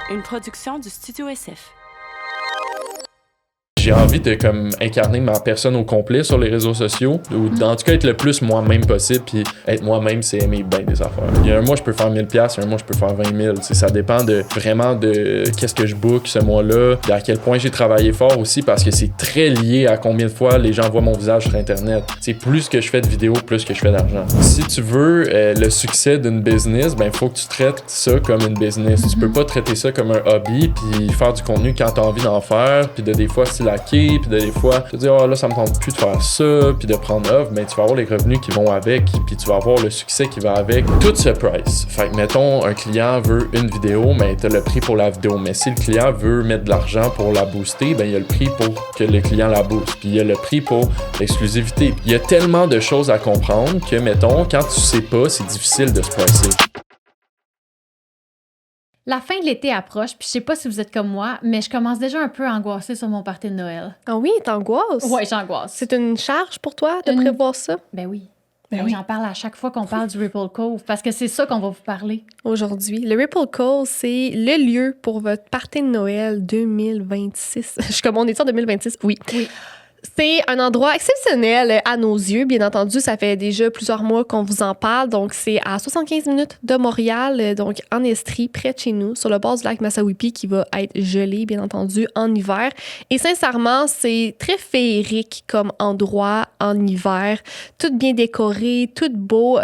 une production du Studio SF. J'ai envie de comme incarner ma personne au complet sur les réseaux sociaux, ou en tout cas être le plus moi-même possible, puis être moi-même, c'est aimer bien des affaires. Il y a un mois, je peux faire 1000$, il y a un mois, je peux faire 20 000$. Ça dépend vraiment de qu'est-ce que je book ce mois-là, et à quel point j'ai travaillé fort aussi, parce que c'est très lié à combien de fois les gens voient mon visage sur Internet. C'est plus que je fais de vidéos, plus que je fais d'argent. Si tu veux le succès d'une business, ben faut que tu traites ça comme une business. Tu peux pas traiter ça comme un hobby, puis faire du contenu quand t'as envie d'en faire, puis de des fois puis des fois te dire là ça me tente plus de faire ça, puis de prendre off, mais tu vas avoir les revenus qui vont avec, puis tu vas avoir le succès qui va avec. Tout ce price. Fait que mettons un client veut une vidéo, mais t'as le prix pour la vidéo. Mais si le client veut mettre de l'argent pour la booster, ben il y a le prix pour que le client la booste, puis il y a le prix pour l'exclusivité. Il y a tellement de choses à comprendre que mettons quand tu sais pas, c'est difficile de se pricer. La fin de l'été approche, puis je sais pas si vous êtes comme moi, mais je commence déjà un peu à angoisser sur mon party de Noël. Ah oui, t'angoisses? Ouais, j'angoisse. C'est une charge pour toi de prévoir ça? Ben oui. Ben oui. J'en parle à chaque fois qu'on parle du Ripple Cove, parce que c'est ça qu'on va vous parler. Aujourd'hui, le Ripple Cove, c'est le lieu pour votre party de Noël 2026. Je suis comme, on est en 2026? Oui. C'est un endroit exceptionnel à nos yeux. Bien entendu, ça fait déjà plusieurs mois qu'on vous en parle. Donc, c'est à 75 minutes de Montréal, donc en Estrie, près de chez nous, sur le bord du lac Massawippi, qui va être gelé, bien entendu, en hiver. Et sincèrement, c'est très féerique comme endroit en hiver. Tout bien décoré, tout beau,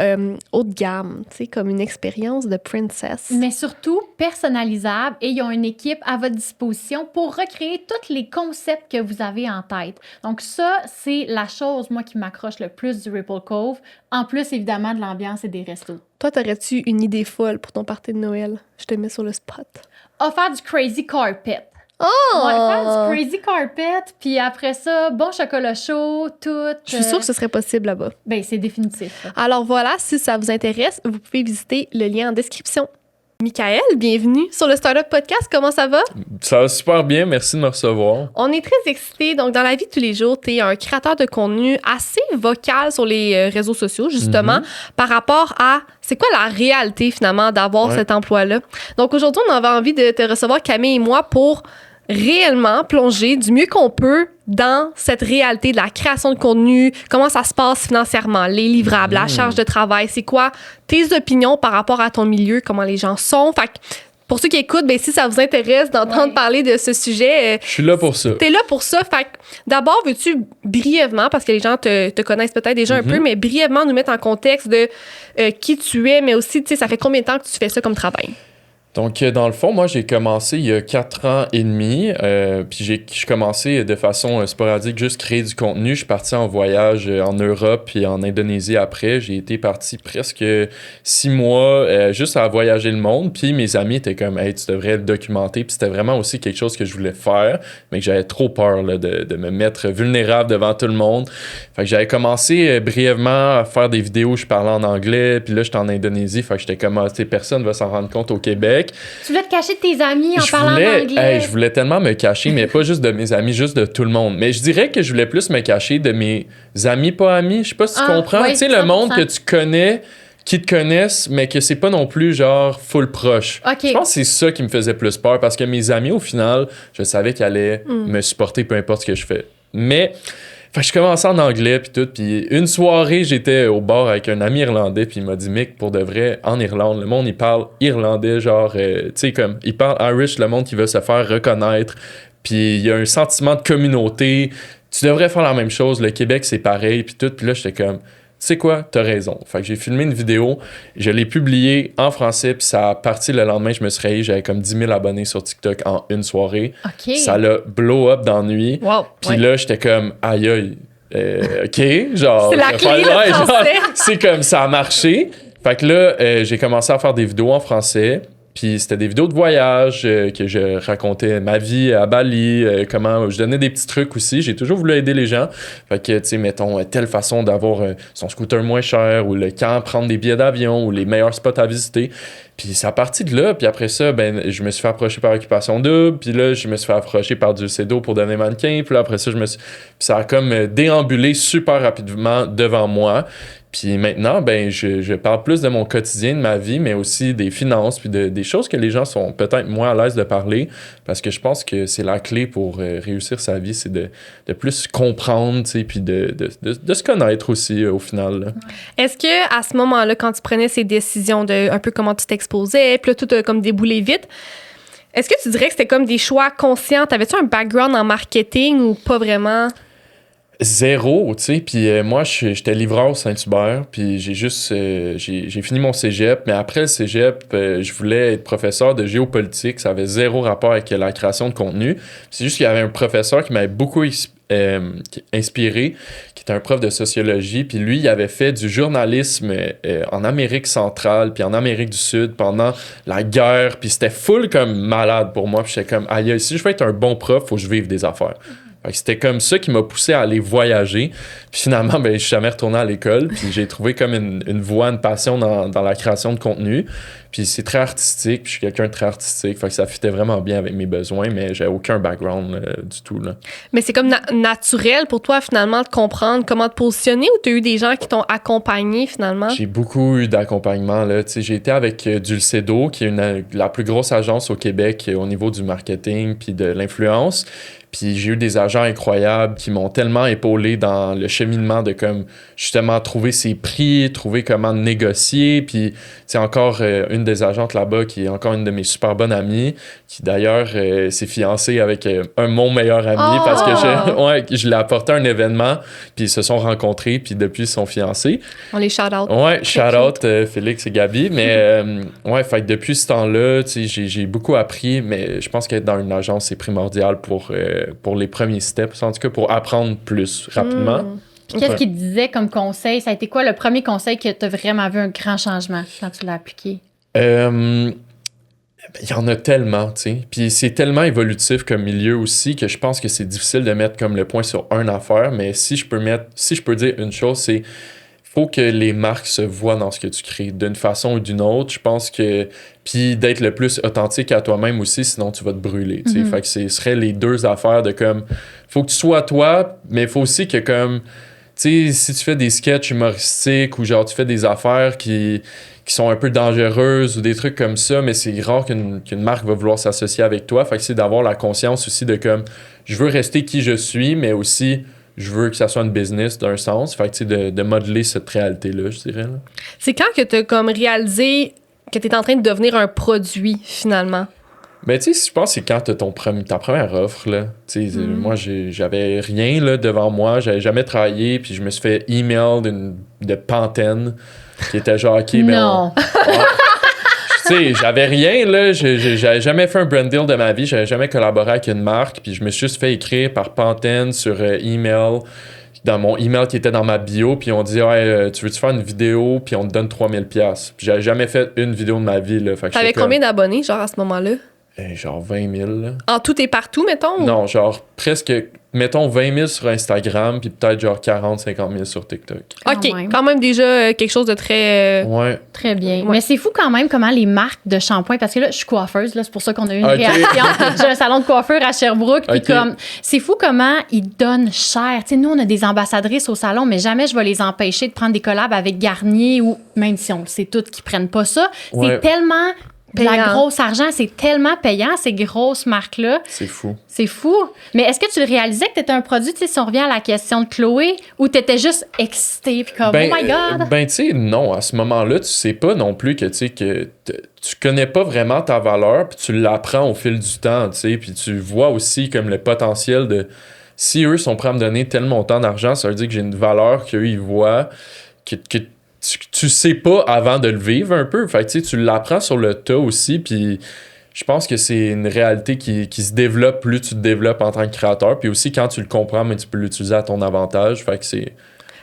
haut de gamme, tu sais, comme une expérience de princess. Mais surtout personnalisable, et ils ont une équipe à votre disposition pour recréer tous les concepts que vous avez en tête. Donc ça, c'est la chose, moi, qui m'accroche le plus du Ripple Cove, en plus, évidemment, de l'ambiance et des restos. Toi, t'aurais-tu une idée folle pour ton party de Noël? Je te mets sur le spot. Faire du crazy carpet. Oh! Ouais, faire du crazy carpet, puis après ça, bon chocolat chaud, tout. Je suis sûre que ce serait possible là-bas. Ben, c'est définitif. Alors voilà, si ça vous intéresse, vous pouvez visiter le lien en description. Michael, bienvenue sur le Startup Podcast. Comment ça va? Ça va super bien, merci de me recevoir. On est très excités. Donc, dans la vie de tous les jours, tu es un créateur de contenu assez vocal sur les réseaux sociaux, justement, par rapport à c'est quoi la réalité, finalement, d'avoir cet emploi-là. Donc, aujourd'hui, on avait envie de te recevoir, Camille et moi, pour réellement plonger du mieux qu'on peut dans cette réalité de la création de contenu, comment ça se passe financièrement, les livrables, la charge de travail, c'est quoi tes opinions par rapport à ton milieu, comment les gens sont. Fait que pour ceux qui écoutent, ben, si ça vous intéresse d'entendre parler de ce sujet, je suis là pour ça. T'es là pour ça. Fait que d'abord, veux-tu brièvement, parce que les gens te connaissent peut-être déjà un peu, mais brièvement nous mettre en contexte de qui tu es, mais aussi, tu sais, ça fait combien de temps que tu fais ça comme travail? Donc, dans le fond, moi, j'ai commencé il y a 4 ans et demi. Puis j'ai commencé de façon sporadique, juste créer du contenu. Je suis parti en voyage en Europe puis en Indonésie après. J'ai été parti presque 6 mois juste à voyager le monde. Puis mes amis étaient comme « Hey, tu devrais le documenter ». Puis c'était vraiment aussi quelque chose que je voulais faire, mais que j'avais trop peur là, de me mettre vulnérable devant tout le monde. Fait que j'avais commencé brièvement à faire des vidéos où je parlais en anglais. Puis là, j'étais en Indonésie. Fait que j'étais comme « Personne va s'en rendre compte au Québec ». Tu voulais te cacher de tes amis en parlant anglais? Je voulais tellement me cacher, mais pas juste de mes amis, juste de tout le monde. Mais je dirais que je voulais plus me cacher de mes amis, pas amis. Je sais pas si tu comprends. Oui, tu sais, le monde que tu connais, qui te connaissent, mais que c'est pas non plus genre full proche. Okay. Je pense que c'est ça qui me faisait plus peur, parce que mes amis, au final, je savais qu'ils allaient me supporter peu importe ce que je fais. Mais... Fait que je commençais en anglais puis tout, puis une soirée, j'étais au bar avec un ami irlandais, puis il m'a dit « Mick, pour de vrai, en Irlande, le monde, il parle irlandais, genre, tu sais, comme, il parle Irish, le monde qui veut se faire reconnaître, puis il y a un sentiment de communauté, tu devrais faire la même chose, le Québec, c'est pareil, puis tout, puis là, j'étais comme... Tu sais quoi, t'as raison. Fait que j'ai filmé une vidéo, je l'ai publiée en français, puis ça a parti le lendemain, je me suis réveillé, j'avais comme 10 000 abonnés sur TikTok en une soirée. Okay. Ça l'a blow up dans la nuit. Wow. Puis là, j'étais comme, aïe aïe, OK, genre... C'est la clé, le français. C'est comme, ça a marché. Fait que là, j'ai commencé à faire des vidéos en français. Puis c'était des vidéos de voyage que je racontais ma vie à Bali, comment je donnais des petits trucs aussi. J'ai toujours voulu aider les gens. Fait que, tu sais, mettons, telle façon d'avoir son scooter moins cher ou le quand prendre des billets d'avion ou les meilleurs spots à visiter. Puis ça a parti de là, puis après ça, ben, je me suis fait approcher par Occupation Double, puis là, je me suis fait approcher par Dulcedo pour donner mannequin, puis là, après ça, puis ça a comme déambulé super rapidement devant moi. Puis maintenant, ben, je parle plus de mon quotidien, de ma vie, mais aussi des finances, puis des choses que les gens sont peut-être moins à l'aise de parler, parce que je pense que c'est la clé pour réussir sa vie, c'est de plus comprendre, tu sais, puis de se connaître aussi, au final. Là. Est-ce que à ce moment-là, quand tu prenais ces décisions de un peu comment tu t'exposais, puis là, tout a comme déboulé vite, est-ce que tu dirais que c'était comme des choix conscients? T'avais-tu un background en marketing ou pas vraiment? Zéro, tu sais, puis moi, j'étais livreur au Saint-Hubert, puis j'ai fini mon cégep, mais après le cégep, je voulais être professeur de géopolitique, ça avait zéro rapport avec la création de contenu. C'est juste qu'il y avait un professeur qui m'avait beaucoup inspiré, qui était un prof de sociologie, puis lui, il avait fait du journalisme en Amérique centrale, puis en Amérique du Sud pendant la guerre, puis c'était full comme malade pour moi, puis j'étais comme, aïe, si je veux être un bon prof, faut que je vive des affaires. Fait que c'était comme ça qui m'a poussé à aller voyager. Puis finalement, ben, je suis jamais retourné à l'école. Puis j'ai trouvé comme une voie, une passion dans la création de contenu. Puis c'est très artistique. Puis je suis quelqu'un de très artistique. Fait que ça fitait vraiment bien avec mes besoins, mais j'ai aucun background du tout. Là. Mais c'est comme naturel pour toi, finalement, de comprendre comment te positionner ou tu as eu des gens qui t'ont accompagné, finalement? J'ai beaucoup eu d'accompagnement. Là. J'ai été avec Dulcedo, qui est la plus grosse agence au Québec au niveau du marketing puis de l'influence. Puis j'ai eu des agents incroyables qui m'ont tellement épaulé dans le cheminement de comme justement trouver ses prix, trouver comment négocier. Puis c'est encore une des agentes là-bas qui est encore une de mes super bonnes amies, qui d'ailleurs s'est fiancée avec mon meilleur ami parce que je l'ai apporté à un événement, puis ils se sont rencontrés, puis depuis ils sont fiancés. On les shout-out. Ouais, shout-out Félix et Gabi. Mais ouais, fait que depuis ce temps-là, j'ai beaucoup appris, mais je pense qu'être dans une agence, c'est primordial pour les premiers steps, en tout cas pour apprendre plus rapidement. Qu'est-ce qu'il te disait comme conseil? Ça a été quoi le premier conseil que tu as vraiment vu un grand changement quand tu l'as appliqué? Il y en a tellement, tu sais. Puis c'est tellement évolutif comme milieu aussi que je pense que c'est difficile de mettre comme le point sur une affaire, mais si je peux dire une chose, c'est faut que les marques se voient dans ce que tu crées d'une façon ou d'une autre. Je pense que puis d'être le plus authentique à toi-même aussi, sinon tu vas te brûler. Mm-hmm. Fait que ce serait les deux affaires de comme faut que tu sois toi, mais il faut aussi que comme tu sais, si tu fais des sketchs humoristiques ou genre tu fais des affaires qui sont un peu dangereuses ou des trucs comme ça, mais c'est rare qu'une marque va vouloir s'associer avec toi. Fait que c'est d'avoir la conscience aussi de comme je veux rester qui je suis, mais aussi je veux que ça soit une business d'un sens. Fait que tu sais, de modeler cette réalité-là, je dirais. Là. C'est quand que tu as comme réalisé que tu es en train de devenir un produit, finalement? Ben, tu sais, je pense que c'est quand tu as ta première offre, là. Tu sais, moi, j'avais rien, là, devant moi. J'avais jamais travaillé, puis je me suis fait email de Pantene, qui était genre, OK, ben... Non! Tu sais, j'avais rien, là. J'avais jamais fait un brand deal de ma vie. J'avais jamais collaboré avec une marque, puis je me suis juste fait écrire par Pantene sur email, dans mon email qui était dans ma bio, puis on dit ouais, tu veux-tu faire une vidéo, puis on te donne 3000$. Puis j'avais jamais fait une vidéo de ma vie, là. T'avais combien d'abonnés, genre, à ce moment-là? Genre 20 000, là. En tout et partout, mettons? Non, genre presque, mettons 20 000 sur Instagram, puis peut-être genre 40-50 000 sur TikTok. OK, quand même déjà quelque chose de très... Ouais. Très bien. Ouais. Mais c'est fou quand même comment les marques de shampoing, parce que là, je suis coiffeuse, là, c'est pour ça qu'on a eu une réaction. J'ai un salon de coiffure à Sherbrooke, puis comme, c'est fou comment ils donnent cher. Tu sais, nous, on a des ambassadrices au salon, mais jamais je vais les empêcher de prendre des collabs avec Garnier ou même si on sait toutes qu'ils prennent pas ça. Ouais. C'est tellement... Payant. La grosse argent, c'est tellement payant, ces grosses marques-là. C'est fou. C'est fou. Mais est-ce que tu le réalisais que tu étais un produit, tu sais, si on revient à la question de Chloé, ou tu étais juste excitée, puis comme, oh my God? Ben, tu sais, non, à ce moment-là, tu sais pas non plus que, tu sais, que tu connais pas vraiment ta valeur, puis tu l'apprends au fil du temps, tu sais, puis tu vois aussi comme le potentiel de... Si eux sont prêts à me donner tel montant d'argent, ça veut dire que j'ai une valeur qu'eux, ils voient, que tu sais pas avant de le vivre un peu. Fait que tu l'apprends sur le tas aussi, puis je pense que c'est une réalité qui se développe plus tu te développes en tant que créateur, puis aussi quand tu le comprends, mais tu peux l'utiliser à ton avantage. Fait que c'est...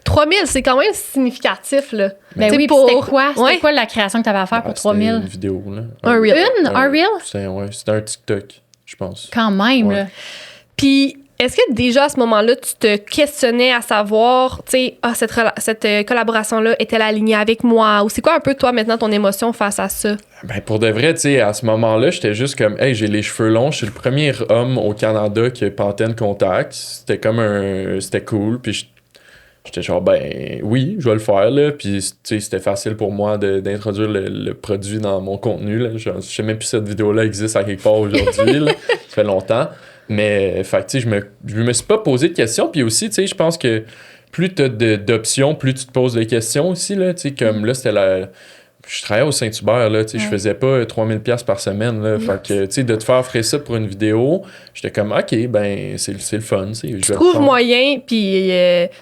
3000, c'est quand même significatif, là. Ben oui, c'était quoi? C'était quoi la création que tu avais à faire pour 3000? Une vidéo, là. Un reel. Un reel? C'était un TikTok, je pense. Quand même, Ouais. là. Puis est-ce que déjà à ce moment-là, tu te questionnais à savoir, tu sais, cette collaboration-là est-elle alignée avec moi? Ou c'est quoi un peu, toi, maintenant, ton émotion face à ça? Ben, pour de vrai, tu sais, à ce moment-là, j'étais juste comme, hey, j'ai les cheveux longs, je suis le premier homme au Canada qui a Pantene Contact. C'était cool, puis j'étais genre, ben oui, je vais le faire, là. Puis, tu sais, c'était facile pour moi d'introduire le produit dans mon contenu, là. Je sais même plus si cette vidéo-là existe à quelque part aujourd'hui, là. Ça fait longtemps. Mais, fait tu sais, je me suis pas posé de questions. Puis aussi, tu sais, je pense que plus t'as d'options, plus tu te poses des questions aussi, là. Tu sais, comme là, je travaillais au Saint-Hubert, là, tu sais, je faisais pas 3000$ par semaine, là. Fait que, tu sais, de te faire offrir ça pour une vidéo, j'étais comme, OK, ben, c'est le fun, tu sais. Tu trouves moyen, puis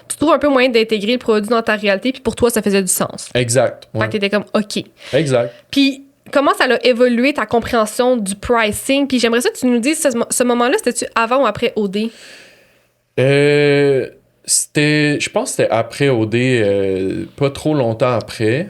tu trouves un peu moyen d'intégrer le produit dans ta réalité, puis pour toi, ça faisait du sens. Exact. Fait que t'étais comme, OK. Exact. Puis, comment ça a évolué ta compréhension du pricing? Puis, j'aimerais ça que tu nous dises, ce moment-là, c'était-tu avant ou après OD? Je pense que c'était après OD, pas trop longtemps après.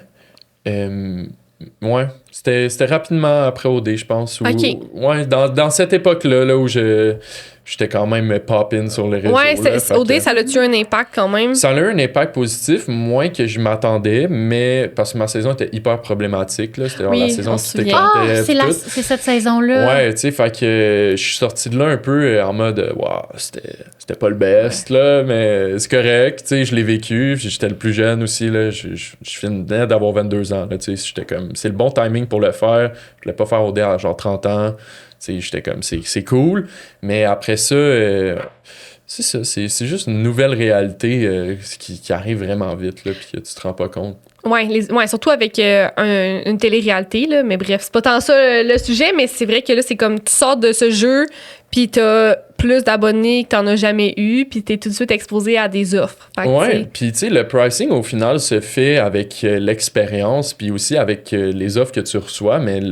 Ouais, c'était rapidement après OD, je pense. OK. Ouais, dans cette époque-là, là, où j'étais quand même pop-in sur les réseaux. Ouais, OD, que, ça a-tu un impact quand même? ça a eu un impact positif, moins que je m'attendais, mais parce que ma saison était hyper problématique. Là. C'était la saison qui c'est cette saison-là. Ouais, tu sais, fait que je suis sorti de là un peu en mode, wow, c'était pas le best, là, mais c'est correct, tu sais, je l'ai vécu, j'étais le plus jeune aussi, là, je venais d'avoir 22 ans, là, tu sais, j'étais comme, c'est le bon timing pour le faire, je voulais pas faire OD à genre 30 ans, tu sais, j'étais comme, c'est cool, mais après ça, c'est ça, c'est juste une nouvelle réalité qui arrive vraiment vite, là, puis que tu te rends pas compte. Ouais, surtout avec une télé-réalité, là, mais bref, c'est pas tant ça le sujet, mais c'est vrai que là, c'est comme tu sors de ce jeu, puis t'as plus d'abonnés que t'en as jamais eu, puis t'es tout de suite exposé à des offres. Ouais, puis tu sais, le pricing, au final, se fait avec l'expérience, puis aussi avec les offres que tu reçois, mais tu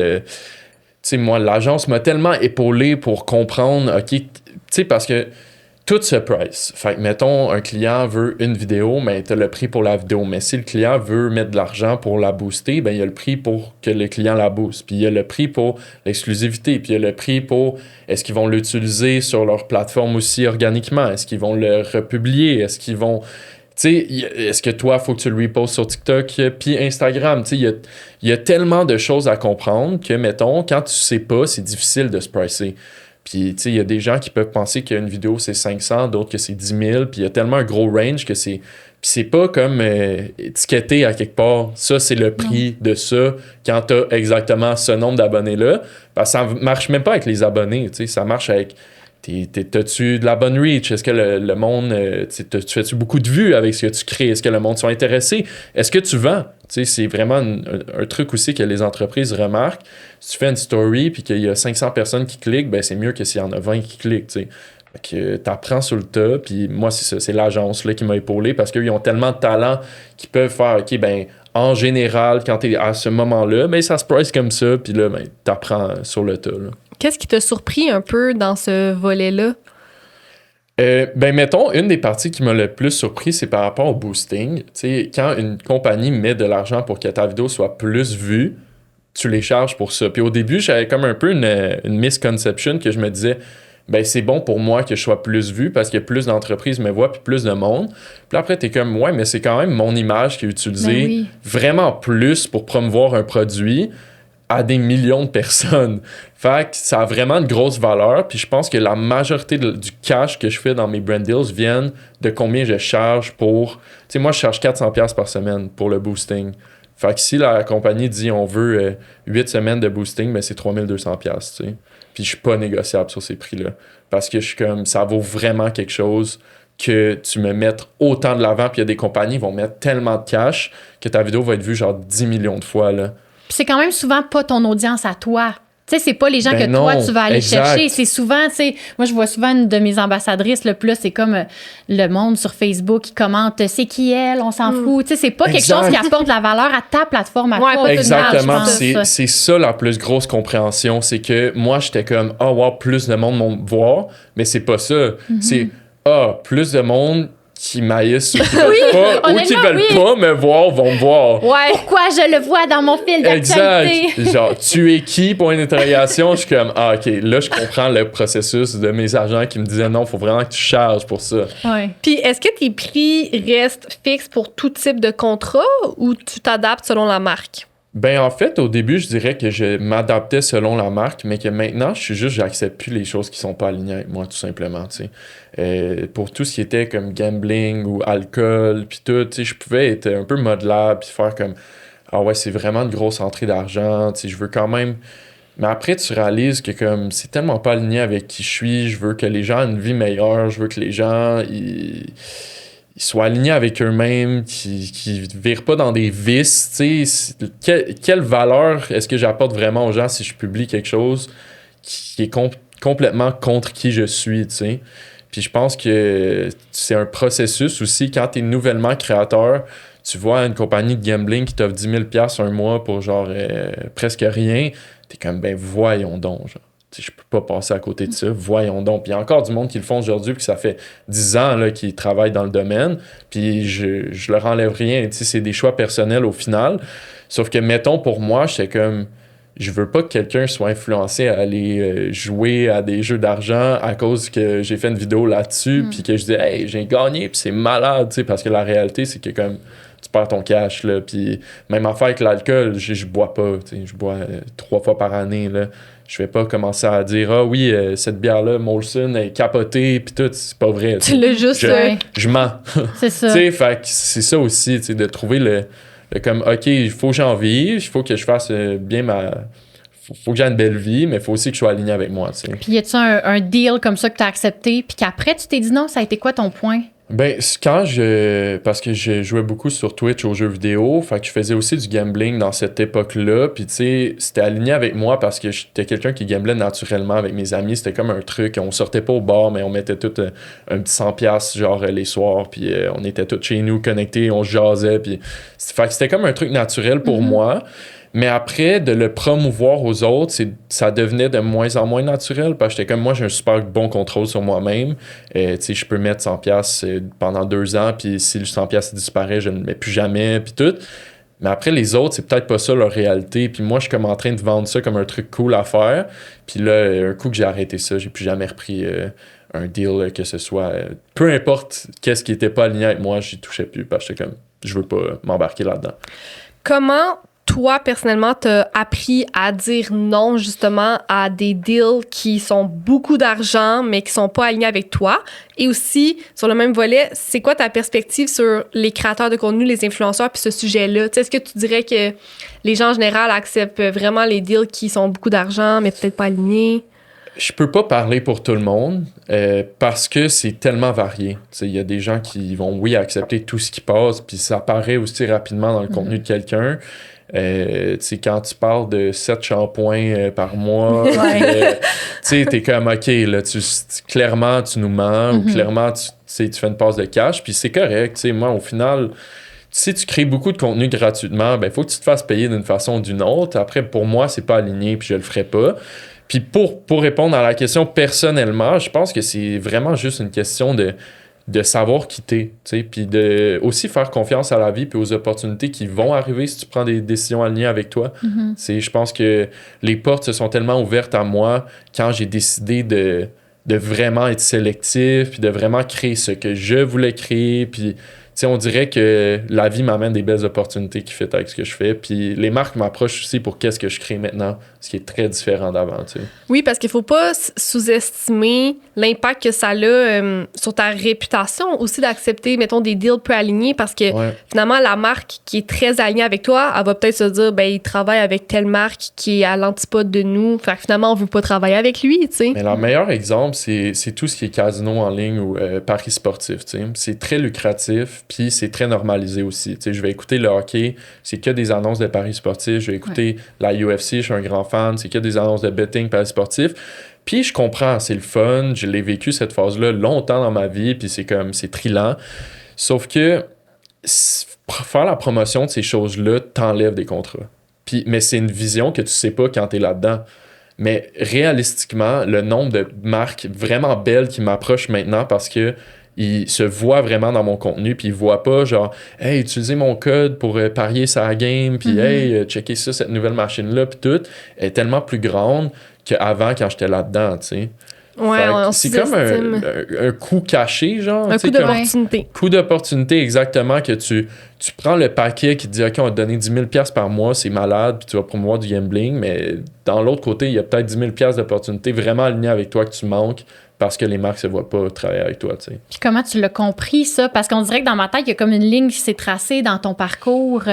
sais, moi, l'agence m'a tellement épaulé pour comprendre, OK, tu sais, parce que tout se price. Fait que, mettons, un client veut une vidéo, mais t'as le prix pour la vidéo. Mais si le client veut mettre de l'argent pour la booster, ben il y a le prix pour que le client la booste. Puis il y a le prix pour l'exclusivité. Puis il y a le prix pour est-ce qu'ils vont l'utiliser sur leur plateforme aussi organiquement? Est-ce qu'ils vont le republier? Est-ce qu'ils vont... Tu sais, est-ce que toi, il faut que tu le repostes sur TikTok puis Instagram? Tu sais, il y a tellement de choses à comprendre que, mettons, quand tu sais pas, c'est difficile de se pricer. Puis, tu sais, il y a des gens qui peuvent penser qu'une vidéo, c'est 500, d'autres que c'est 10 000. Puis, il y a tellement un gros range que c'est... Puis, c'est pas comme étiqueté à quelque part. Ça, c'est le prix de ça quand t'as exactement ce nombre d'abonnés-là. Parce que ça marche même pas avec les abonnés, tu sais. Ça marche avec... T'as-tu de la bonne reach? Est-ce que le monde... tu fais-tu beaucoup de vues avec ce que tu crées? Est-ce que le monde sont intéressés? Est-ce que tu vends? Tu sais, c'est vraiment un truc aussi que les entreprises remarquent. Si tu fais une story puis qu'il y a 500 personnes qui cliquent, ben c'est mieux que s'il y en a 20 qui cliquent, tu sais. Fait que t'apprends sur le tas, puis moi, c'est ça, c'est l'agence là, qui m'a épaulé parce qu'ils ont tellement de talent qu'ils peuvent faire, OK, ben en général, quand t'es à ce moment-là, ben ça se price comme ça, puis là, ben t'apprends sur le tas, là. Qu'est-ce qui t'a surpris un peu dans ce volet-là? Ben, mettons, une des parties qui m'a le plus surpris, c'est par rapport au boosting. Tu sais, quand une compagnie met de l'argent pour que ta vidéo soit plus vue, tu les charges pour ça. Puis au début, j'avais comme un peu une misconception que je me disais, ben c'est bon pour moi que je sois plus vu parce que plus d'entreprises me voient puis plus de monde. Puis après, t'es comme, ouais, mais c'est quand même mon image qui est utilisée vraiment plus pour promouvoir un produit à des millions de personnes. Fait que ça a vraiment une grosse valeur. Puis je pense que la majorité du cash que je fais dans mes brand deals viennent de combien je charge pour... Tu sais, moi, je charge 400$ par semaine pour le boosting. Fait que si la compagnie dit on veut 8 semaines de boosting, ben c'est 3200$, tu sais. Puis je suis pas négociable sur ces prix-là. Parce que je suis comme, ça vaut vraiment quelque chose que tu me mettes autant de l'avant. Puis il y a des compagnies qui vont mettre tellement de cash que ta vidéo va être vue genre 10 millions de fois, là. Puis c'est quand même souvent pas ton audience à toi. Tu sais, c'est pas les gens que toi, tu vas aller chercher. C'est souvent, tu sais, moi, je vois souvent une de mes ambassadrices, le plus, c'est comme le monde sur Facebook qui commente « c'est qui elle? On s'en fout. » Tu sais, c'est pas quelque chose qui apporte de la valeur à ta plateforme, à toi. Exactement. C'est ça la plus grosse compréhension. C'est que moi, j'étais comme « Ah, wow, plus de monde vont me voir. » Mais c'est pas ça. C'est « Ah, plus de monde... » qui m'haïssent ou qui veulent pas, ou qui veulent pas me voir vont me voir. Ouais. Pourquoi je le vois dans mon fil d'actualité? Exact. Genre, tu es qui? Point d'interrogation. Je suis comme, OK, là, je comprends le processus de mes agents qui me disaient non, faut vraiment que tu charges pour ça. Ouais. Puis, est-ce que tes prix restent fixes pour tout type de contrat ou tu t'adaptes selon la marque? Ben, en fait, au début, je dirais que je m'adaptais selon la marque, mais que maintenant, j'accepte plus les choses qui sont pas alignées avec moi, tout simplement, tu sais. Pour tout ce qui était comme gambling ou alcool, puis tout, tu sais, je pouvais être un peu modelable, puis faire comme, ah ouais, c'est vraiment une grosse entrée d'argent, tu sais, je veux quand même... Mais après, tu réalises que comme c'est tellement pas aligné avec qui je suis, je veux que les gens aient une vie meilleure, je veux que les gens... ils soient alignés avec eux-mêmes, qui virent pas dans des vices, tu sais. Quelle valeur est-ce que j'apporte vraiment aux gens si je publie quelque chose qui est complètement contre qui je suis, tu sais. Puis je pense que c'est un processus aussi. Quand t'es nouvellement créateur, tu vois une compagnie de gambling qui t'offre 10 000 $ un mois pour genre presque rien, t'es comme, ben voyons donc, genre. Je peux pas passer à côté de ça, voyons donc. Puis il y a encore du monde qui le font aujourd'hui, puis ça fait 10 ans là, qu'ils travaillent dans le domaine, puis je leur enlève rien. C'est des choix personnels au final. Sauf que, mettons, pour moi, j'étais comme, je veux pas que quelqu'un soit influencé à aller jouer à des jeux d'argent à cause que j'ai fait une vidéo là-dessus, puis que je dis, hey, j'ai gagné, puis c'est malade, parce que la réalité, c'est que comme tu perds ton cash, là, puis même affaire avec l'alcool, je bois pas, je bois 3 fois par année, là. Je vais pas commencer à dire, ah oui, cette bière-là, Molson, est capotée, puis tout, c'est pas vrai. Tu l'as juste... Je mens. C'est ça. Fait que c'est ça aussi, de trouver le comme, OK, il faut que j'en vive, il faut que je fasse bien faut que j'ai une belle vie, mais il faut aussi que je sois aligné avec moi, tu sais. Puis y a-tu un deal comme ça que tu as accepté, puis qu'après tu t'es dit non, ça a été quoi ton point? Ben, parce que je jouais beaucoup sur Twitch aux jeux vidéo, fait que je faisais aussi du gambling dans cette époque-là, puis tu sais, c'était aligné avec moi parce que j'étais quelqu'un qui gamblait naturellement avec mes amis, c'était comme un truc, on sortait pas au bar, mais on mettait tout un petit 100$ genre les soirs, puis on était tous chez nous connectés, on jasait, puis fait que c'était comme un truc naturel pour moi. Mais après, de le promouvoir aux autres, ça devenait de moins en moins naturel parce que j'étais comme, moi, j'ai un super bon contrôle sur moi-même. Tu sais, je peux mettre 100$ pendant 2 ans, puis si le 100$ disparaît, je ne le mets plus jamais, puis tout. Mais après, les autres, c'est peut-être pas ça leur réalité. Puis moi, je suis comme en train de vendre ça comme un truc cool à faire. Puis là, un coup que j'ai arrêté ça, j'ai plus jamais repris un deal, que ce soit... peu importe qu'est-ce qui était pas aligné avec moi, j'y touchais plus parce que j'étais comme, je veux pas m'embarquer là-dedans. Comment... Toi, personnellement, t'as appris à dire non, justement, à des deals qui sont beaucoup d'argent, mais qui sont pas alignés avec toi. Et aussi, sur le même volet, c'est quoi ta perspective sur les créateurs de contenu, les influenceurs, puis ce sujet-là? T'sais, est-ce que tu dirais que les gens en général acceptent vraiment les deals qui sont beaucoup d'argent, mais peut-être pas alignés? Je peux pas parler pour tout le monde parce que c'est tellement varié. Il y a des gens qui vont, oui, accepter tout ce qui passe, puis ça paraît aussi rapidement dans le contenu de quelqu'un. Quand tu parles de 7 shampoings par mois, t'es comme, OK, là, clairement, tu nous mens, ou clairement, tu fais une passe de cash, puis c'est correct. Moi, au final, si tu crées beaucoup de contenu gratuitement, ben, il faut que tu te fasses payer d'une façon ou d'une autre. Après, pour moi, c'est pas aligné, puis je le ferai pas. Puis pour répondre à la question personnellement, je pense que c'est vraiment juste une question de savoir quitter, tu sais, puis de aussi faire confiance à la vie puis aux opportunités qui vont arriver si tu prends des décisions alignées avec toi. Je pense que les portes se sont tellement ouvertes à moi quand j'ai décidé de vraiment être sélectif puis de vraiment créer ce que je voulais créer, puis on dirait que la vie m'amène des belles opportunités qui fit avec ce que je fais. Puis les marques m'approchent aussi pour qu'est-ce que je crée maintenant, ce qui est très différent d'avant. T'sais. Oui, parce qu'il faut pas sous-estimer l'impact que ça a sur ta réputation, aussi d'accepter, mettons, des deals peu alignés, parce que finalement, la marque qui est très alignée avec toi, elle va peut-être se dire, ben, il travaille avec telle marque qui est à l'antipode de nous. Fait que finalement, on veut pas travailler avec lui, tu sais. Mais le meilleur exemple, c'est tout ce qui est casino en ligne ou paris sportif. T'sais. C'est très lucratif. Puis c'est très normalisé aussi. Je vais écouter le hockey, c'est que des annonces de paris sportifs. Je vais écouter la UFC, je suis un grand fan, c'est que des annonces de betting paris sportifs. Puis je comprends, c'est le fun, je l'ai vécu cette phase-là longtemps dans ma vie, puis c'est trillant. Sauf que faire la promotion de ces choses-là t'enlève des contrats. Mais c'est une vision que tu sais pas quand t'es là-dedans. Mais réalistiquement, le nombre de marques vraiment belles qui m'approchent maintenant parce que il se voit vraiment dans mon contenu, puis il voit pas genre « Hey, utilisez mon code pour parier sa game, puis hey, checker ça, cette nouvelle machine-là, puis tout. » Elle est tellement plus grande qu'avant, quand j'étais là-dedans, tu sais. Ouais, c'est comme un coup caché, genre. Un coup d'opportunité. Coup d'opportunité, exactement, que tu prends le paquet qui te dit « OK, on va te donner 10 000 $ par mois, c'est malade, puis tu vas promouvoir du gambling. » Mais dans l'autre côté, il y a peut-être 10 000 $ d'opportunité vraiment alignées avec toi que tu manques parce que les marques ne se voient pas travailler avec toi, tu sais. Puis comment tu l'as compris, ça? Parce qu'on dirait que dans ma tête, il y a comme une ligne qui s'est tracée dans ton parcours.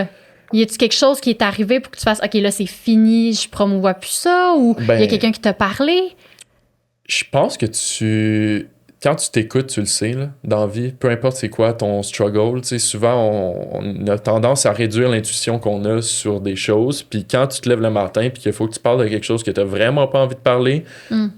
Y a-tu quelque chose qui est arrivé pour que tu fasses « OK, là, c'est fini, je promouvois plus ça? » Ou il y a quelqu'un qui t'a parlé? Je pense que quand tu t'écoutes, tu le sais, là, dans la vie, peu importe c'est quoi ton struggle, tu sais, souvent, on a tendance à réduire l'intuition qu'on a sur des choses, puis quand tu te lèves le matin, puis qu'il faut que tu parles de quelque chose que t'as vraiment pas envie de parler,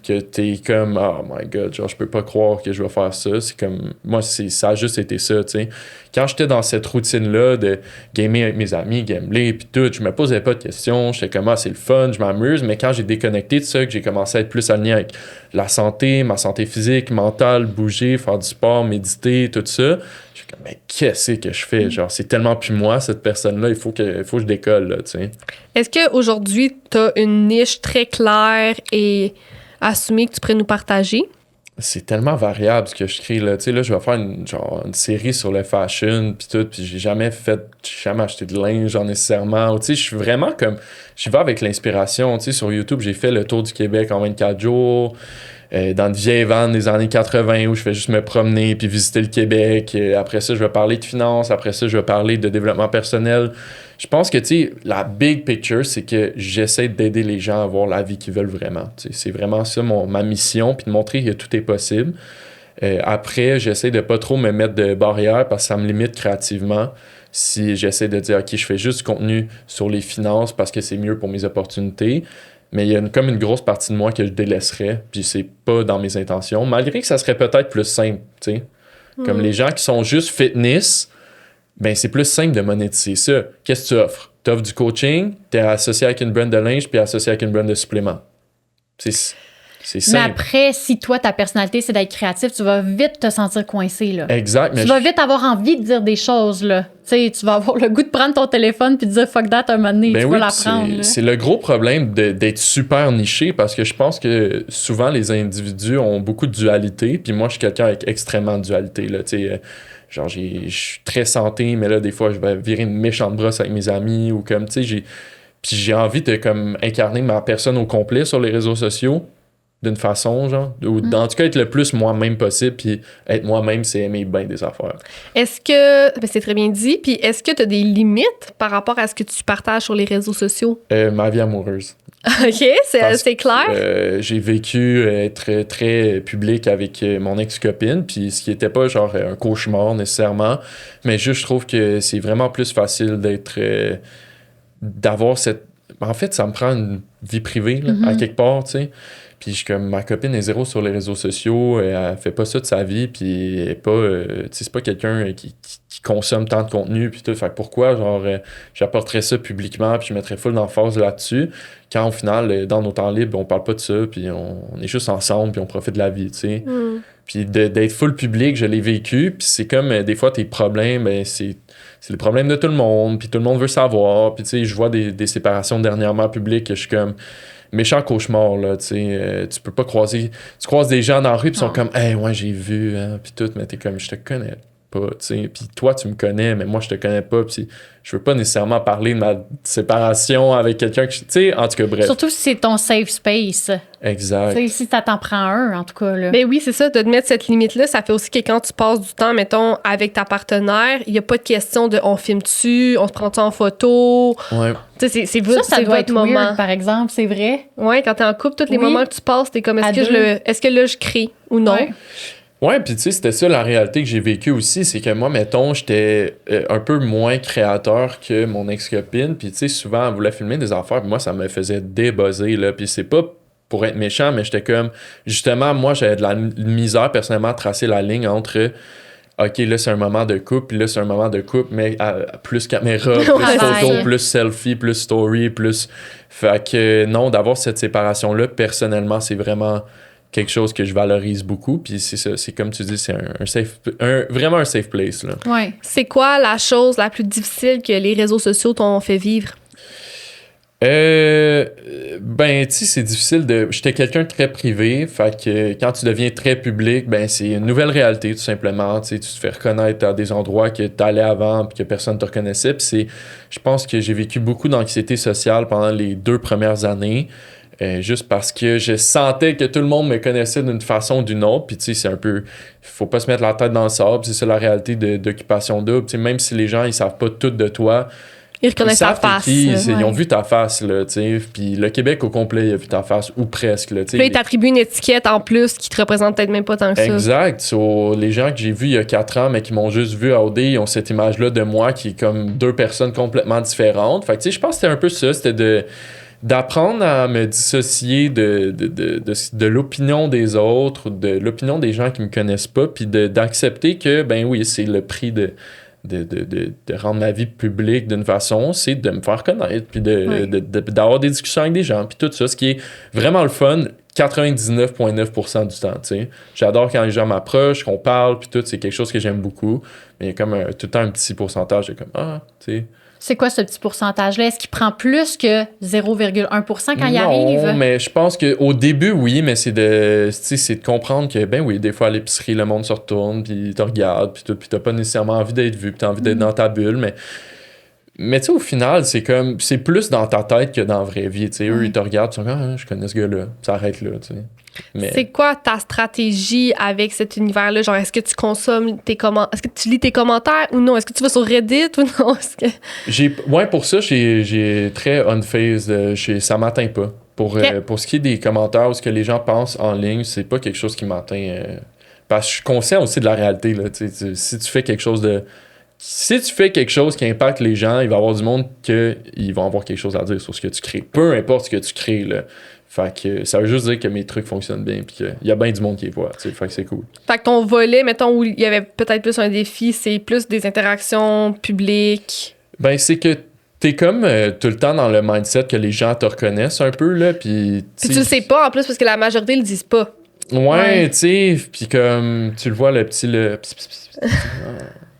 que t'es comme « Oh my God, genre, je peux pas croire que je vais faire ça », c'est comme, moi, ça a juste été ça, tu sais. Quand j'étais dans cette routine-là de gamer avec mes amis, gambler, puis tout, je me posais pas de questions, j'étais comme « Ah, c'est le fun, je m'amuse », mais quand j'ai déconnecté de ça, que j'ai commencé à être plus aligné avec la santé, ma santé physique, mentale, bouger, faire du sport, méditer, tout ça, je suis comme « Mais qu'est-ce que je fais? Genre, c'est tellement plus moi, cette personne-là, il faut que je décolle, là, tu sais. » Est-ce qu'aujourd'hui, tu as une niche très claire et assumée que tu pourrais nous partager? C'est tellement variable ce que je crée, là. Tu sais, là, je vais faire une série sur le fashion, puis tout, puis j'ai jamais acheté de linge, genre, nécessairement. Tu sais, je suis vraiment comme... Je vais avec l'inspiration. Tu sais, sur YouTube, j'ai fait le tour du Québec en 24 jours, dans de vieilles vannes des années 80 où je fais juste me promener puis visiter le Québec. Après ça, je vais parler de finances. Après ça, je vais parler de développement personnel. Je pense que, tu sais, la big picture, c'est que j'essaie d'aider les gens à avoir la vie qu'ils veulent vraiment. Tu sais, c'est vraiment ça ma mission, puis de montrer que tout est possible. Après, j'essaie de pas trop me mettre de barrières parce que ça me limite créativement. Si j'essaie de dire, OK, je fais juste du contenu sur les finances parce que c'est mieux pour mes opportunités, mais il y a comme une grosse partie de moi que je délaisserais, puis c'est pas dans mes intentions, malgré que ça serait peut-être plus simple, tu sais. Comme les gens qui sont juste fitness, ben c'est plus simple de monétiser ça. Qu'est-ce que tu offres? Tu offres du coaching, tu es associé avec une brand de linge, puis associé avec une brand de suppléments. C'est simple. Mais après, si toi, ta personnalité, c'est d'être créatif, tu vas vite te sentir coincé, là. Exact. Mais tu vas vite avoir envie de dire des choses, là. Tu sais, tu vas avoir le goût de prendre ton téléphone puis de dire « fuck that » un moment donné, tu vas l'apprendre. C'est le gros problème d'être super niché parce que je pense que souvent, les individus ont beaucoup de dualité, puis moi, je suis quelqu'un avec extrêmement de dualité, là, tu sais. Genre, je suis très santé, mais là, des fois, je vais virer une méchante brosse avec mes amis ou comme, tu sais, j'ai envie de comme incarner ma personne au complet sur les réseaux sociaux d'une façon, genre, ou en tout cas être le plus moi-même possible, puis être moi-même, c'est aimer bien des affaires. Est-ce que, c'est très bien dit, puis est-ce que tu as des limites par rapport à ce que tu partages sur les réseaux sociaux? Ma vie amoureuse. OK, c'est clair. J'ai vécu être très public avec mon ex-copine, puis ce qui était pas genre un cauchemar nécessairement, mais juste je trouve que c'est vraiment plus facile d'avoir cette... En fait, ça me prend une vie privée, là, à quelque part, tu sais. Puis je comme ma copine est zéro sur les réseaux sociaux, elle fait pas ça de sa vie, puis elle est pas, c'est pas quelqu'un qui consomme tant de contenu, puis tout. Fait pourquoi, genre, j'apporterais ça publiquement, puis je mettrais full d'emphase là-dessus, quand au final, dans nos temps libres, on parle pas de ça, puis on est juste ensemble, puis on profite de la vie, tu sais. Puis d'être full public, je l'ai vécu, puis c'est comme, des fois, tes problèmes, ben, c'est le problème de tout le monde, puis tout le monde veut savoir, puis tu sais, je vois des séparations dernièrement publiques, que je suis comme... méchant cauchemar, là, tu sais, tu peux pas croiser... Tu croises des gens dans la rue, puis ils sont comme « Hey, ouais, j'ai vu, hein, puis tout », mais t'es comme « Je te connais pas, tu sais, puis toi, tu me connais, mais moi, je te connais pas, puis je veux pas nécessairement parler de ma séparation avec quelqu'un que tu sais, en tout cas, bref. » Surtout si c'est ton safe space. Exact. T'sais, si ça t'en prend un, en tout cas, là. Mais oui, c'est ça, de te mettre cette limite-là, ça fait aussi que quand tu passes du temps, mettons, avec ta partenaire, il y a pas de question de « on filme-tu, on se prend-tu en photo ». Ouais. Tu sais, c'est ça doit être moment. weird, par exemple, c'est vrai. Ouais, quand t'es en couple, tous les Oui. moments que tu passes, t'es comme, est-ce que là, je crée ou non? Ouais. Ouais, puis tu sais, c'était ça la réalité que j'ai vécue aussi, c'est que moi, mettons, j'étais un peu moins créateur que mon ex-copine, puis tu sais, souvent, elle voulait filmer des affaires, puis moi, ça me faisait débuzzer, là, puis c'est pas pour être méchant, mais j'étais comme, justement, moi, j'avais de la misère, personnellement, à tracer la ligne entre... OK, là, c'est un moment de couple, puis là, c'est un moment de couple, mais plus caméra, plus photo, plus selfie, plus story, plus... Fait que non, d'avoir cette séparation-là, personnellement, c'est vraiment quelque chose que je valorise beaucoup. Puis c'est ça, c'est comme tu dis, c'est vraiment un safe place, là. Ouais. C'est quoi la chose la plus difficile que les réseaux sociaux t'ont fait vivre? Ben, tu sais, c'est difficile de. J'étais quelqu'un de très privé, fait que quand tu deviens très public, ben, c'est une nouvelle réalité, tout simplement. Tu sais, tu te fais reconnaître à des endroits que t'allais avant puis que personne te reconnaissait. Puis je pense que j'ai vécu beaucoup d'anxiété sociale pendant les 2 premières années, juste parce que je sentais que tout le monde me connaissait d'une façon ou d'une autre. Puis, tu sais, c'est un peu. Faut pas se mettre la tête dans le sable, c'est ça la réalité d'occupation double. Tu sais, même si les gens, ils savent pas tout de toi. Ils reconnaissent ta face. Ils ont vu ta face, là, tu sais. Puis le Québec au complet, il a vu ta face, ou presque, là, tu sais. Puis là, ils t'attribuent une étiquette en plus qui te représente peut-être même pas tant que ça. Exact. Les gens que j'ai vus il y a 4 ans, mais qui m'ont juste vu à OD, ils ont cette image-là de moi qui est comme 2 personnes complètement différentes. Fait que, tu sais, je pense que c'était un peu ça. C'était d'apprendre à me dissocier de l'opinion des autres, de l'opinion des gens qui me connaissent pas, puis d'accepter que, ben oui, c'est le prix de rendre ma vie publique d'une façon, c'est de me faire connaître, puis d'avoir des discussions avec des gens, puis tout ça, ce qui est vraiment le fun 99,9% du temps, tu sais. J'adore quand les gens m'approchent, qu'on parle, puis tout, c'est quelque chose que j'aime beaucoup, mais il y a comme tout le temps un petit pourcentage de comme, tu sais... C'est quoi ce petit pourcentage-là? Est-ce qu'il prend plus que 0,1% quand il arrive? Non, mais je pense qu'au début, oui, mais c'est de comprendre que, ben oui, des fois, à l'épicerie, le monde se retourne, puis te regarde, puis tout, puis t'as pas nécessairement envie d'être vu, puis t'as envie d'être dans ta bulle, mais tu sais, au final, c'est plus dans ta tête que dans la vraie vie, tu sais. Eux, ils te regardent, ils sont je connais ce gars-là, ça arrête là, tu sais. Mais... C'est quoi ta stratégie avec cet univers-là? Genre, est-ce que tu consommes est-ce que tu lis tes commentaires ou non? Est-ce que tu vas sur Reddit ou non? Ouais, pour ça, j'ai très unfazed. Ça m'atteint pas. Pour ce qui est des commentaires ou ce que les gens pensent en ligne, c'est pas quelque chose qui m'atteint. Parce que je suis conscient aussi de la réalité, là. Si tu fais quelque chose qui impacte les gens, il va y avoir du monde qui vont avoir quelque chose à dire sur ce que tu crées. Peu importe ce que tu crées, là. Fait que ça veut juste dire que mes trucs fonctionnent bien puis qu'il y a bien du monde qui les voit. Fait que c'est cool. Fait que ton volet, mettons, où il y avait peut-être plus un défi, c'est plus des interactions publiques. Ben, c'est que t'es comme tout le temps dans le mindset que les gens te reconnaissent un peu, là, puis tu le sais pas, en plus, parce que la majorité le disent pas. Ouais, tu sais, puis comme tu le vois, le petit...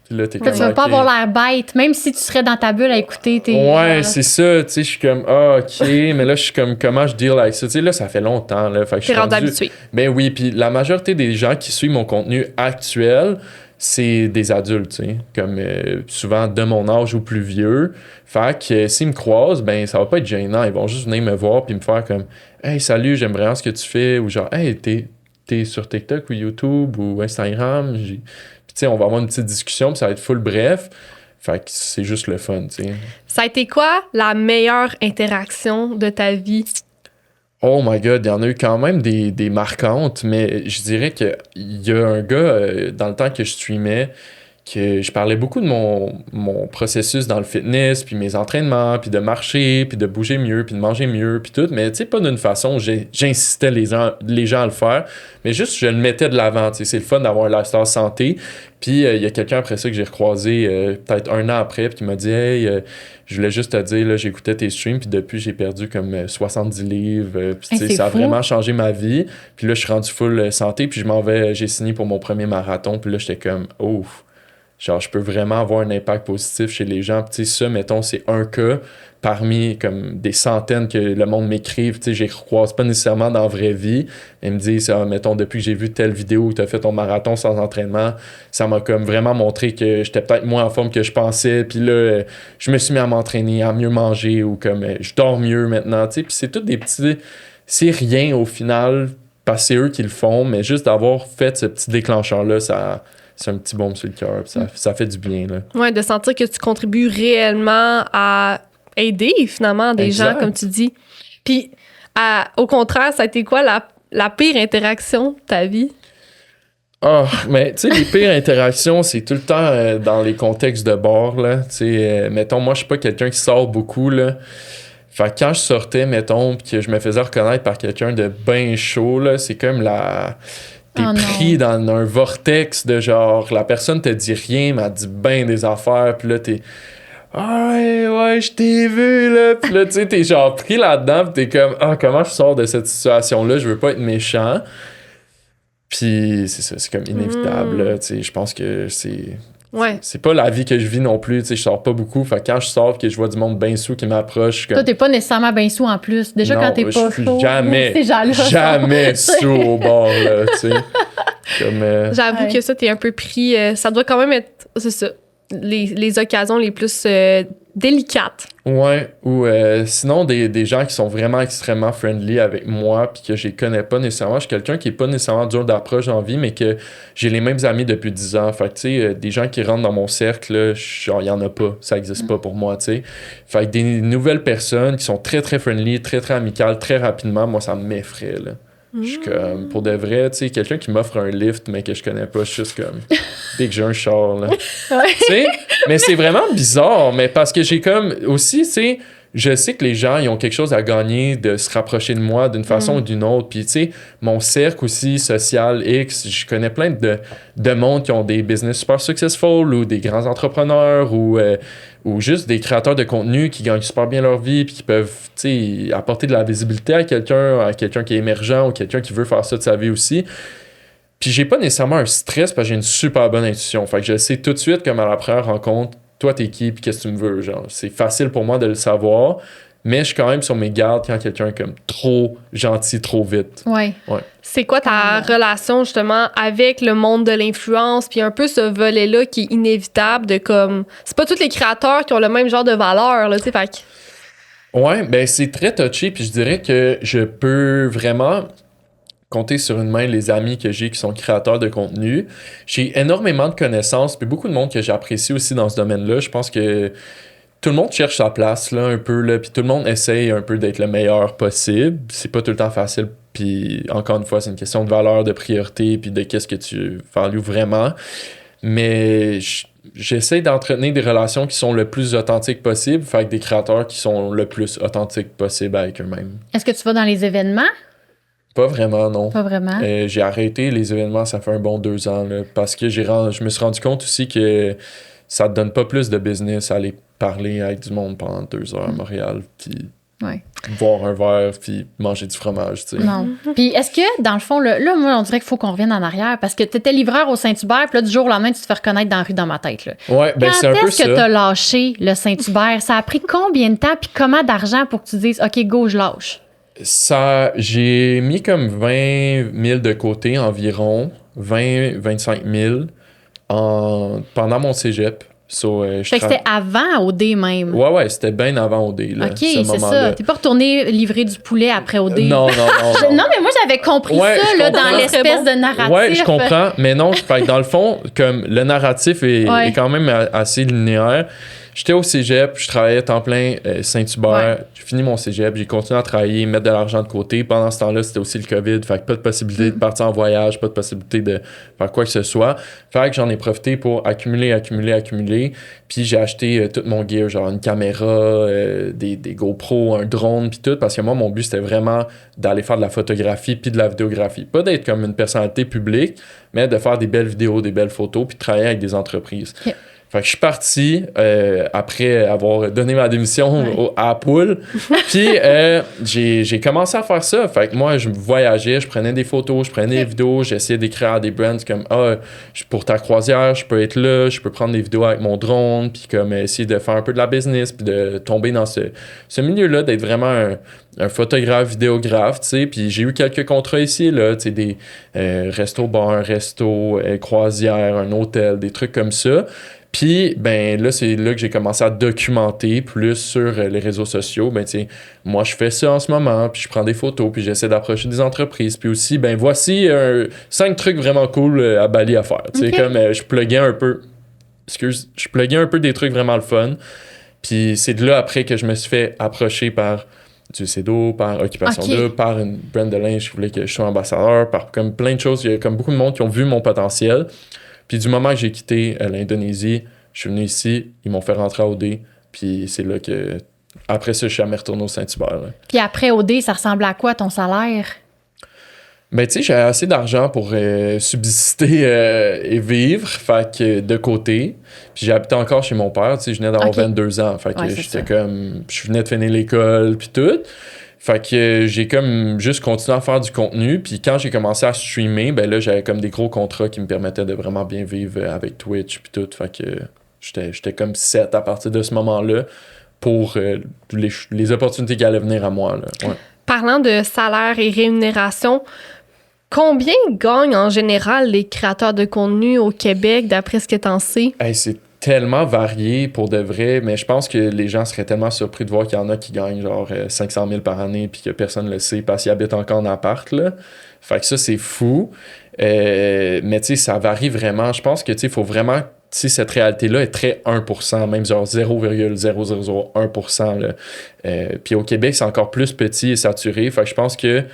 Là, t'es tu vas pas avoir l'air bête, même si tu serais dans ta bulle à écouter tes... Ouais, c'est ça, tu sais, je suis comme, OK, mais là, je suis comme, comment je deal avec ça? Tu sais, là, ça fait longtemps, là, fait que je suis rendu habitué. Ben oui, puis la majorité des gens qui suivent mon contenu actuel, c'est des adultes, tu sais, comme souvent de mon âge ou plus vieux. Fait que s'ils me croisent, ben ça va pas être gênant, ils vont juste venir me voir puis me faire comme, hey, salut, j'aime vraiment ce que tu fais, ou genre, hey, t'es sur TikTok ou YouTube ou Instagram, tu sais, on va avoir une petite discussion, puis ça va être full bref. Fait que c'est juste le fun, tu sais. Ça a été quoi la meilleure interaction de ta vie? Oh my God, il y en a eu quand même des marquantes, mais je dirais qu'il y a un gars, dans le temps que je streamais, que je parlais beaucoup de mon processus dans le fitness, puis mes entraînements, puis de marcher, puis de bouger mieux, puis de manger mieux, puis tout, mais tu sais, pas d'une façon où j'incitais les gens à le faire, mais juste je le mettais de l'avant, tu sais, c'est le fun d'avoir un lifestyle santé, puis il y a quelqu'un après ça que j'ai recroisé peut-être 1 an après, puis qui m'a dit « Hey, je voulais juste te dire, là, j'écoutais tes streams, puis depuis, j'ai perdu comme 70 livres, puis tu sais, ça a vraiment changé ma vie, puis là, je suis rendu full santé, puis j'ai signé pour mon premier marathon, puis là, j'étais comme « Ouf! » Genre, je peux vraiment avoir un impact positif chez les gens. Tu sais, ça, mettons, c'est un cas parmi comme des centaines que le monde m'écrive. Tu sais, je les recroise pas nécessairement dans la vraie vie. Ils me disent, mettons, depuis que j'ai vu telle vidéo où tu as fait ton marathon sans entraînement, ça m'a comme vraiment montré que j'étais peut-être moins en forme que je pensais. Puis là, je me suis mis à m'entraîner, à mieux manger ou comme je dors mieux maintenant. Tu sais, puis c'est tout des petits... C'est rien au final, parce que c'est eux qui le font, mais juste d'avoir fait ce petit déclencheur-là, c'est un petit baume sur le cœur, ça fait du bien, là. Ouais, de sentir que tu contribues réellement à aider, finalement, des gens, comme tu dis. Puis, au contraire, ça a été quoi la pire interaction de ta vie? Mais tu sais, les pires interactions, c'est tout le temps dans les contextes de bar, là. Tu sais, mettons, moi, je suis pas quelqu'un qui sort beaucoup, là. Fait que quand je sortais, mettons, pis que je me faisais reconnaître par quelqu'un de ben chaud, là, c'est comme t'es pris dans un vortex de genre, la personne te dit rien, mais elle dit ben des affaires, puis là, t'es... Ouais, je t'ai vu, là. Puis là, tu sais, t'es genre pris là-dedans, pis t'es comme, comment je sors de cette situation-là? Je veux pas être méchant. Puis c'est ça, c'est comme inévitable, là, tu sais, je pense que Ouais. c'est pas la vie que je vis non plus, tu sais, je sors pas beaucoup, fait que quand je sors que je vois du monde bien sous qui m'approche, je suis comme... Toi, t'es pas nécessairement bien sous en plus. Déjà, Non, quand t'es pas je suis chaud, jamais ces gens-là jamais sous au bord, là, tu sais. Comme... J'avoue Ouais. que ça, t'es un peu pris. Ça doit quand même être, c'est ça, les occasions les plus délicates. Ouais, ou sinon des gens qui sont vraiment extrêmement friendly avec moi puis que je les connais pas nécessairement. Je suis quelqu'un qui est pas nécessairement dur d'approche en vie, mais que j'ai les mêmes amis depuis 10 ans. Fait que, tu sais, des gens qui rentrent dans mon cercle, là, genre, il y en a pas. Ça existe pas pour moi, tu sais. Fait que des nouvelles personnes qui sont très, très friendly, très, très amicales, très rapidement, moi, ça m'effraie, là. Je suis comme, pour de vrai, tu sais, quelqu'un qui m'offre un lift, mais que je connais pas, je suis juste comme, dès que j'ai un char, là. Tu sais, mais c'est vraiment bizarre, mais parce que j'ai comme, aussi, tu sais, je sais que les gens, ils ont quelque chose à gagner de se rapprocher de moi d'une façon ou d'une autre. Puis, tu sais, mon cercle aussi social X, je connais plein de monde qui ont des business super successful ou des grands entrepreneurs ou juste des créateurs de contenu qui gagnent super bien leur vie puis qui peuvent, tu sais, apporter de la visibilité à quelqu'un qui est émergent ou quelqu'un qui veut faire ça de sa vie aussi. Puis, j'ai pas nécessairement un stress parce que j'ai une super bonne intuition. Fait que je sais tout de suite, comme à la première rencontre, toi, t'es qui, puis qu'est-ce que tu me veux, genre. C'est facile pour moi de le savoir, mais je suis quand même sur mes gardes quand quelqu'un est comme trop gentil, trop vite. Ouais. C'est quoi ta relation, justement, avec le monde de l'influence, puis un peu ce volet-là qui est inévitable de comme... C'est pas tous les créateurs qui ont le même genre de valeur, là, tu sais, fait que... Ouais, ben c'est très touché, puis je dirais que je peux vraiment compter sur une main les amis que j'ai qui sont créateurs de contenu. J'ai énormément de connaissances, puis beaucoup de monde que j'apprécie aussi dans ce domaine-là. Je pense que tout le monde cherche sa place, là, un peu, là, puis tout le monde essaye un peu d'être le meilleur possible. C'est pas tout le temps facile, puis encore une fois, c'est une question de valeur, de priorité, puis de qu'est-ce que tu values vraiment. Mais j'essaie d'entretenir des relations qui sont le plus authentiques possible, fait avec des créateurs qui sont le plus authentiques possible avec eux-mêmes. Est-ce que tu vas dans les événements? Pas vraiment, non. Pas vraiment. J'ai arrêté les événements, ça fait un bon 2 ans, là, parce que je me suis rendu compte aussi que ça te donne pas plus de business à aller parler avec du monde pendant 2 heures à Montréal, puis Ouais. boire un verre, puis manger du fromage, tu sais. Non. Puis est-ce que, dans le fond, là, moi, on dirait qu'il faut qu'on revienne en arrière parce que tu étais livreur au Saint-Hubert, puis là, du jour au lendemain, tu te fais reconnaître dans la rue dans ma tête. Là. Ouais, ben c'est un peu Quand est-ce que tu ça. as lâché le Saint-Hubert? Ça a pris combien de temps, puis comment d'argent pour que tu dises, OK, go, je lâche? J'ai mis comme 20 000 de côté environ, 25 000 pendant mon cégep. Je Fait que c'était avant OD même. Ouais, c'était bien avant OD, là, OK, ce c'est moment-là. ça. T'es pas retourné livrer du poulet après OD. Non. Non, mais moi, j'avais compris Ouais, ça je là, comprends. dans l'espèce de narratif. Ouais, je comprends, mais non, fait que dans le fond, comme le narratif est quand même assez linéaire. J'étais au cégep, je travaillais à temps plein Saint-Hubert, j'ai fini mon cégep, j'ai continué à travailler, mettre de l'argent de côté. Pendant ce temps-là, c'était aussi le COVID, fait que pas de possibilité de partir en voyage, pas de possibilité de faire quoi que ce soit. Fait que j'en ai profité pour accumuler. Puis j'ai acheté tout mon gear, genre une caméra, des GoPro, un drone, puis tout, parce que moi, mon but, c'était vraiment d'aller faire de la photographie puis de la vidéographie. Pas d'être comme une personnalité publique, mais de faire des belles vidéos, des belles photos, puis de travailler avec des entreprises. Okay. Fait que je suis parti après avoir donné ma démission à Apple. Puis j'ai commencé à faire ça. Fait que moi, je voyageais, je prenais des photos, je prenais des vidéos, j'essayais d'écrire à des brands comme pour ta croisière, je peux être là, je peux prendre des vidéos avec mon drone, puis comme essayer de faire un peu de la business, puis de tomber dans ce milieu-là, d'être vraiment un photographe, vidéographe, tu sais. Puis j'ai eu quelques contrats ici, là, tu sais, des restos-bars, un resto, croisière, un hôtel, des trucs comme ça. Puis, ben là, c'est là que j'ai commencé à documenter plus sur les réseaux sociaux. Ben, tu sais, moi, je fais ça en ce moment, puis je prends des photos, puis j'essaie d'approcher des entreprises. Puis aussi, ben voici 5 trucs vraiment cool à Bali à faire. Tu sais, comme je pluguais un peu... je pluguais un peu des trucs vraiment le fun. Puis c'est de là, après, que je me suis fait approcher par Dulcedo, par Occupation Double, par une brand de linge qui voulait que je sois ambassadeur, par comme plein de choses. Il y a comme beaucoup de monde qui ont vu mon potentiel. Puis du moment que j'ai quitté l'Indonésie, je suis venu ici, ils m'ont fait rentrer à OD, puis c'est là que... Après ça, je suis jamais retourné au Saint-Hubert. Là. Puis après OD, ça ressemble à quoi ton salaire? Ben, tu sais, j'avais assez d'argent pour subsister et vivre, fait que de côté. Puis j'habitais encore chez mon père, tu sais, je venais d'avoir 22 ans, fait que j'étais comme... Je venais de finir l'école, puis tout. Fait que j'ai comme juste continué à faire du contenu. Puis quand j'ai commencé à streamer, ben là, j'avais comme des gros contrats qui me permettaient de vraiment bien vivre avec Twitch puis tout. Fait que j'étais comme set à partir de ce moment-là pour les opportunités qui allaient venir à moi. Là. Ouais. Parlant de salaire et rémunération, combien gagnent en général les créateurs de contenu au Québec, d'après ce que t'en sais? Hey, c'est tellement varié pour de vrai, mais je pense que les gens seraient tellement surpris de voir qu'il y en a qui gagnent genre 500 000 par année puis que personne ne le sait parce qu'ils habitent encore en appart, là. Fait que ça, c'est fou. Mais tu sais, ça varie vraiment. Je pense que tu sais, il faut vraiment... Si cette réalité-là est très 1%, même genre 0,0001%. Puis au Québec, c'est encore plus petit et saturé. Fait que je pense que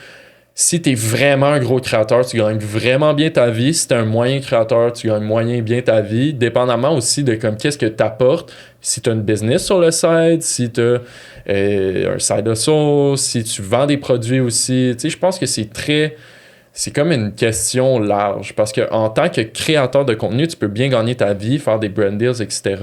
si t'es vraiment un gros créateur, tu gagnes vraiment bien ta vie. Si t'es un moyen créateur, tu gagnes moyen bien ta vie. Dépendamment aussi de comme qu'est-ce que t'apportes. Si t'as une business sur le site, si t'as un side hustle, si tu vends des produits aussi. Tu sais, je pense que c'est comme une question large parce que en tant que créateur de contenu, tu peux bien gagner ta vie, faire des brand deals, etc.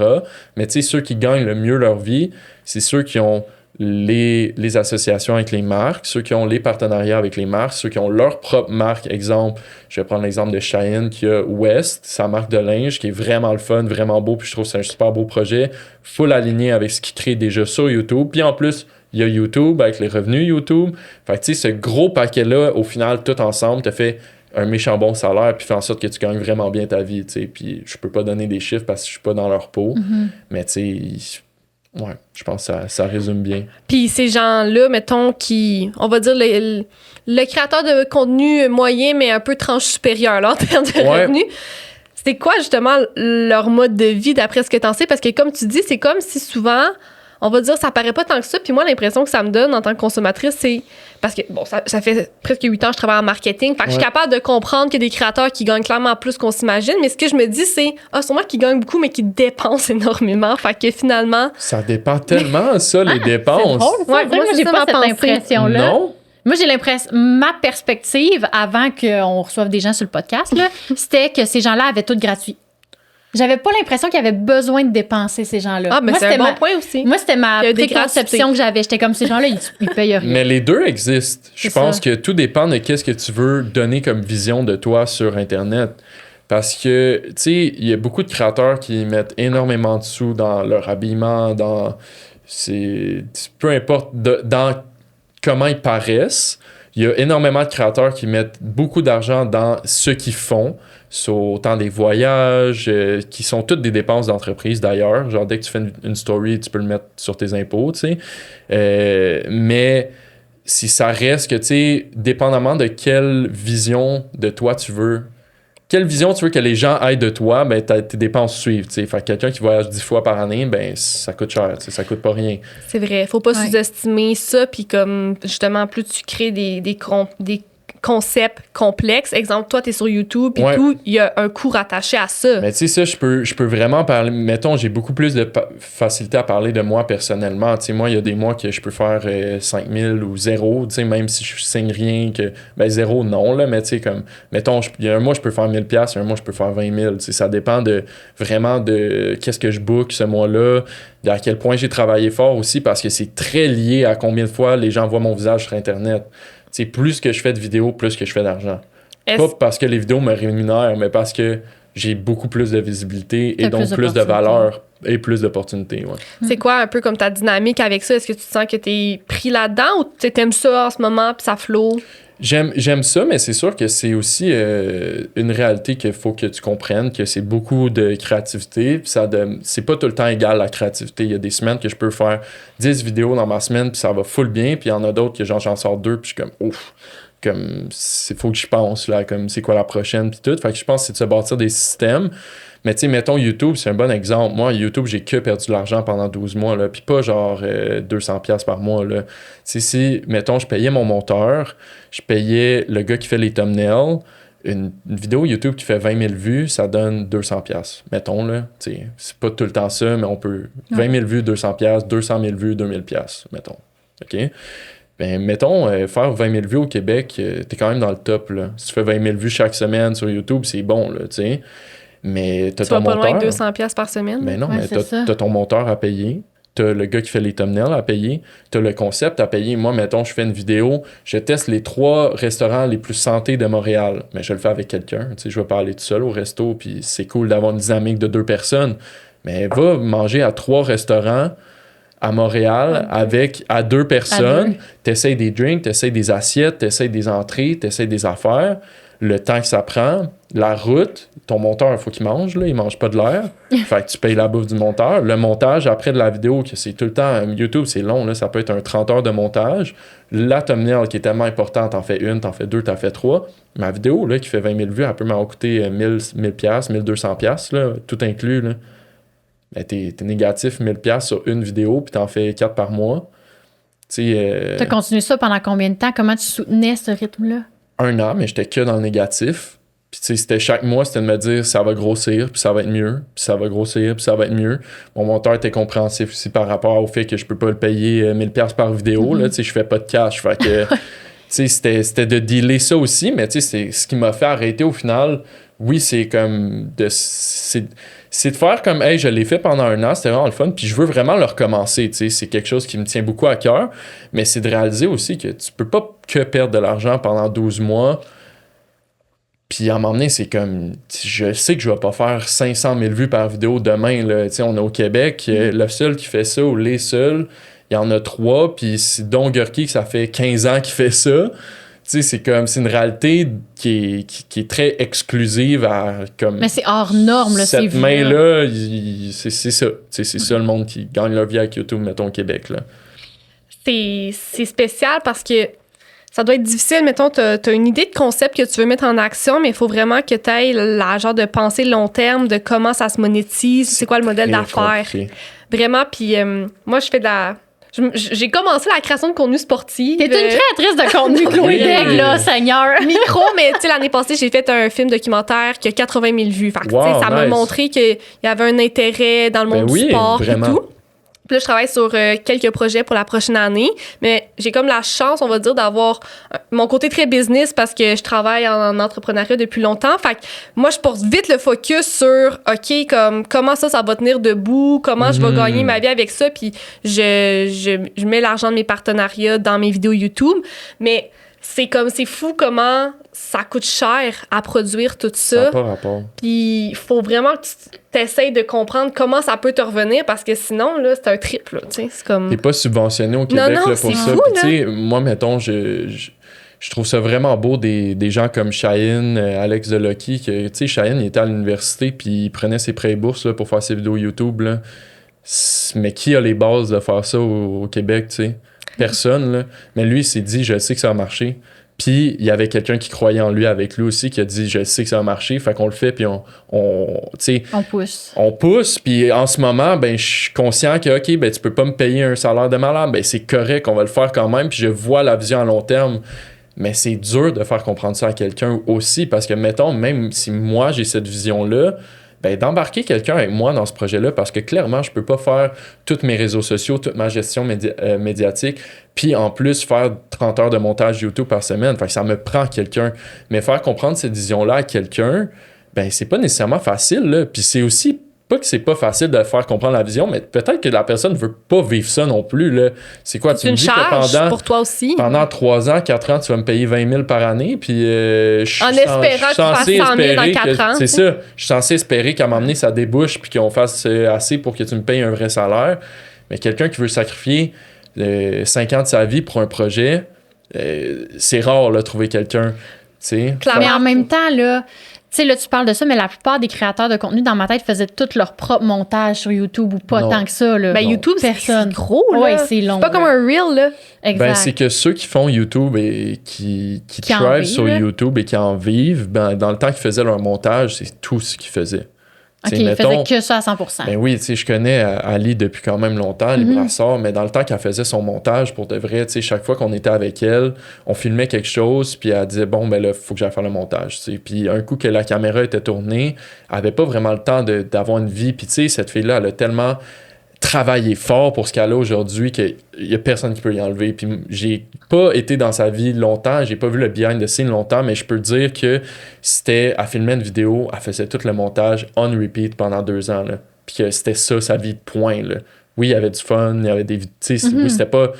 Mais tu sais, ceux qui gagnent le mieux leur vie, c'est ceux qui ont les associations avec les marques, ceux qui ont les partenariats avec les marques, ceux qui ont leur propre marque. Exemple, je vais prendre l'exemple de Cheyenne qui a West, sa marque de linge, qui est vraiment le fun, vraiment beau, puis je trouve que c'est un super beau projet, full aligné avec ce qu'il crée déjà sur YouTube. Puis en plus, il y a YouTube avec les revenus YouTube. Fait que tu sais, ce gros paquet-là, au final, tout ensemble, te fait un méchant bon salaire puis fait en sorte que tu gagnes vraiment bien ta vie, tu sais. Puis je peux pas donner des chiffres parce que je suis pas dans leur peau, mais tu sais... Ouais, je pense que ça résume bien. Puis ces gens-là, mettons, qui, on va dire, le créateur de contenu moyen, mais un peu tranche supérieure là, en termes de revenus, c'est quoi justement leur mode de vie d'après ce que t'en sais? Parce que comme tu dis, c'est comme si souvent, on va dire, ça paraît pas tant que ça. Puis moi, l'impression que ça me donne en tant que consommatrice, c'est... Parce que, bon, ça fait presque 8 ans que je travaille en marketing. Fait que je suis capable de comprendre qu'il y a des créateurs qui gagnent clairement plus qu'on s'imagine. Mais ce que je me dis, c'est, sûrement qu'ils gagnent beaucoup, mais qu'ils dépensent énormément. Fait que finalement... Ça dépend tellement, ça, les dépenses. C'est drôle, ça. Moi, j'ai pas cette impression-là. Non? Moi, j'ai l'impression... Ma perspective, avant qu'on reçoive des gens sur le podcast, là, c'était que ces gens-là avaient tout gratuit. J'avais pas l'impression qu'il y avait besoin de dépenser, ces gens-là. Ah, mais c'est un bon point aussi. Moi, c'était ma préconception que j'avais. J'étais comme, ces gens-là, ils payent rien. Mais les deux existent. Je pense que tout dépend de qu'est-ce que tu veux donner comme vision de toi sur Internet. Parce que, tu sais, il y a beaucoup de créateurs qui mettent énormément de sous dans leur habillement, peu importe, dans comment ils paraissent. Il y a énormément de créateurs qui mettent beaucoup d'argent dans ce qu'ils font. C'est autant des voyages, qui sont toutes des dépenses d'entreprise d'ailleurs. Genre, dès que tu fais une story, tu peux le mettre sur tes impôts, tu sais. Mais si ça reste que, tu sais, dépendamment de quelle vision de toi tu veux, quelle vision tu veux que les gens aient de toi, ben tes dépenses suivent, tu sais. Fait que quelqu'un qui voyage 10 fois par année, ben ça coûte cher, tu sais, ça coûte pas rien. C'est vrai, faut pas sous-estimer ça, puis comme, justement, plus tu crées des concepts complexes. Exemple, toi, t'es sur YouTube et tout, il y a un coût rattaché à ça. Mais tu sais, ça, je peux vraiment parler... Mettons, j'ai beaucoup plus de facilité à parler de moi personnellement. Tu sais, moi, il y a des mois que je peux faire 5 000 ou 0, tu sais, même si je signe rien, que... Ben, 0, non, là, mais tu sais, comme... Mettons, il y a un mois, je peux faire 1 000 $, il y a un mois, je peux faire 20 000. Tu sais, ça dépend vraiment de qu'est-ce que je book ce mois-là, à quel point j'ai travaillé fort aussi, parce que c'est très lié à combien de fois les gens voient mon visage sur Internet. C'est plus que je fais de vidéos, plus que je fais d'argent. Pas parce que les vidéos me rémunèrent, mais parce que j'ai beaucoup plus de visibilité et donc plus de valeur et plus d'opportunités. Ouais. C'est quoi un peu comme ta dynamique avec ça? Est-ce que tu te sens que t'es pris là-dedans ou t'aimes ça en ce moment puis ça flow? J'aime ça, mais c'est sûr que c'est aussi une réalité qu'il faut que tu comprennes, que c'est beaucoup de créativité. Puis c'est pas tout le temps égal la créativité. Il y a des semaines que je peux faire 10 vidéos dans ma semaine, puis ça va full bien. Puis il y en a d'autres que j'en sors 2, puis je suis comme ouf. Comme, faut que j'y pense, là, comme c'est quoi la prochaine, puis tout. Fait que je pense que c'est de se bâtir des systèmes. Mais tu sais, mettons YouTube, c'est un bon exemple. Moi, YouTube, j'ai que perdu de l'argent pendant 12 mois, là, puis pas genre 200$ par mois, là. Si, mettons, je payais mon monteur, je payais le gars qui fait les thumbnails, une vidéo YouTube qui fait 20 000 vues, ça donne 200$. Mettons, là, tu sais, c'est pas tout le temps ça, mais on peut... 20 000 vues, 200$, 200 000 vues, 2000$, mettons. OK? Ben, mettons, faire 20 000 vues au Québec, t'es quand même dans le top, là. Si tu fais 20 000 vues chaque semaine sur YouTube, c'est bon, là, tu sais. Mais t'as ton monteur... Tu vas pas loin que 200$ par semaine? Mais non, mais t'as ton monteur à payer. t'as le gars qui fait les thumbnails à payer, t'as le concept à payer. Moi, mettons, je fais une vidéo, je teste les 3 restaurants les plus santé de Montréal, mais je le fais avec quelqu'un, tu sais, je vais pas aller tout seul au resto, puis c'est cool d'avoir une dynamique de 2 personnes, mais va manger à 3 restaurants à Montréal à 2 personnes, t'essayes des drinks, t'essayes des assiettes, t'essayes des entrées, t'essayes des affaires, le temps que ça prend, la route, ton monteur, il faut qu'il mange, là, il mange pas de l'air. Fait que tu payes la bouffe du monteur. Le montage après de la vidéo, que c'est tout le temps, YouTube, c'est long, là, ça peut être un 30 heures de montage. La thumbnail qui est tellement importante, t'en fais 1, t'en fais 2, t'en fais 3. Ma vidéo, là, qui fait 20 000 vues, elle peut m'en coûter 1000 $, 1200 $, là, tout inclus, là. Ben, t'es négatif 1000 $ sur une vidéo, puis t'en fais 4 par mois. T'as continué ça pendant combien de temps? Comment tu soutenais ce rythme-là? 1 an, mais j'étais que dans le négatif. Puis, tu sais, c'était chaque mois, c'était de me dire ça va grossir, puis ça va être mieux, puis ça va grossir, puis ça va être mieux. Mon monteur était compréhensif aussi par rapport au fait que je peux pas le payer 1000 $ par vidéo. Là, tu sais, je fais pas de cash. Fait que, tu sais, c'était de dealer ça aussi, mais tu sais, c'est ce qui m'a fait arrêter au final. Oui, c'est comme c'est de faire comme, hey, je l'ai fait pendant 1 an, c'était vraiment le fun, puis je veux vraiment le recommencer, tu sais, c'est quelque chose qui me tient beaucoup à cœur, mais c'est de réaliser aussi que tu peux pas que perdre de l'argent pendant 12 mois, puis à un moment donné, c'est comme, je sais que je vais pas faire 500 000 vues par vidéo demain, là, tu sais, on est au Québec, le seul qui fait ça, ou les seuls, il y en a 3, puis c'est Don Gurki, ça fait 15 ans qu'il fait ça. Tu sais, c'est une réalité qui est très exclusive à comme. Mais c'est hors norme, là, cette main-là, c'est ça. C'est ça le monde qui gagne leur vie avec YouTube, mettons, au Québec, là. C'est spécial parce que ça doit être difficile. Mettons, t'as une idée de concept que tu veux mettre en action, mais il faut vraiment que tu aies la genre de pensée long terme de comment ça se monétise, c'est quoi le modèle d'affaires. Vraiment, puis moi, je fais de la. J'ai commencé la création de contenu sportif. T'es une créatrice de contenu, Chloé Daigle, là, Seigneur. Micro, mais tu sais, l'année passée, j'ai fait un film documentaire qui a 80 000 vues. Fait que, ça m'a montré qu'il y avait un intérêt dans le monde du sport vraiment. Et tout. Puis là, je travaille sur quelques projets pour la prochaine année, mais j'ai comme la chance, on va dire, d'avoir mon côté très business parce que je travaille en entrepreneuriat depuis longtemps. Fait que moi, je porte vite le focus sur, OK, comme comment ça va tenir debout, comment je vais gagner ma vie avec ça, puis je mets l'argent de mes partenariats dans mes vidéos YouTube. Mais c'est fou comment ça coûte cher à produire tout ça. Ça n'a pas rapport. Puis il faut vraiment que tu essayes de comprendre comment ça peut te revenir parce que sinon, là, c'est un trip, là, tu sais, c'est comme... T'es pas subventionné au Québec là, pour ça. Fou, puis tu sais, moi, mettons, je trouve ça vraiment beau des gens comme Cheyenne, Alex Delucky, que, tu sais, Cheyenne, il était à l'université puis il prenait ses prêts bourses là, pour faire ses vidéos YouTube, là. Mais qui a les bases de faire ça au Québec, tu sais? Personne, là. Mais lui, il s'est dit, je sais que ça va marcher. Puis, il y avait quelqu'un qui croyait en lui avec lui aussi, qui a dit, je sais que ça va marcher. Fait qu'on le fait, puis on pousse. On pousse, puis en ce moment, ben, je suis conscient que, OK, ben, tu peux pas me payer un salaire de malade. Ben, c'est correct, on va le faire quand même. Puis, je vois la vision à long terme. Mais c'est dur de faire comprendre ça à quelqu'un aussi, parce que, mettons, même si moi, j'ai cette vision-là, ben, d'embarquer quelqu'un avec moi dans ce projet-là, parce que clairement, je peux pas faire tous mes réseaux sociaux, toute ma gestion médiatique, puis en plus faire 30 heures de montage YouTube par semaine. Fait que ça me prend quelqu'un. Mais faire comprendre cette vision-là à quelqu'un, ben, c'est pas nécessairement facile, là. Puis c'est aussi pas que c'est pas facile de faire comprendre la vision, mais peut-être que la personne veut pas vivre ça non plus, là. C'est quoi? Tu me dis que pour toi aussi. Pendant 3 ans, 4 ans, tu vas me payer 20 000 par année, puis je suis espérant que tu fasses 100 000 dans 4 ans. C'est ça. Je suis censé espérer qu'à un moment donné, ça débouche, puis qu'on fasse assez pour que tu me payes un vrai salaire. Mais quelqu'un qui veut sacrifier 5 ans de sa vie pour un projet, c'est rare, là, trouver quelqu'un. Mais en même temps, là... Tu sais, là, tu parles de ça, mais la plupart des créateurs de contenu, dans ma tête, faisaient tout leur propre montage sur YouTube ou pas tant que ça. Là. Ben, YouTube, c'est gros, là. Ouais, c'est long. C'est pas comme un Reel, là. Exact. Ben, c'est que ceux qui font YouTube et qui thrive sur YouTube et qui en vivent, ben, dans le temps qu'ils faisaient leur montage, c'est tout ce qu'ils faisaient. OK, il faisait que ça à 100%. Ben oui, tu sais, je connais Ali depuis quand même longtemps, les Brassard, mais dans le temps qu'elle faisait son montage, pour de vrai, tu sais, chaque fois qu'on était avec elle, on filmait quelque chose, puis elle disait, bon, ben là, faut que j'aille faire le montage, tu sais. Puis un coup que la caméra était tournée, elle avait pas vraiment le temps d'avoir une vie, puis tu sais, cette fille-là, elle a tellement travaillé fort pour ce qu'elle a aujourd'hui qu'il y a personne qui peut y enlever. Puis j'ai pas été dans sa vie longtemps, j'ai pas vu le behind the scene longtemps, mais je peux dire que elle filmait une vidéo, elle faisait tout le montage on repeat pendant 2 ans, là. Puis que c'était ça sa vie de point, là. oui, il y avait du fun, il y avait des... Tu sais, oui, c'était pas...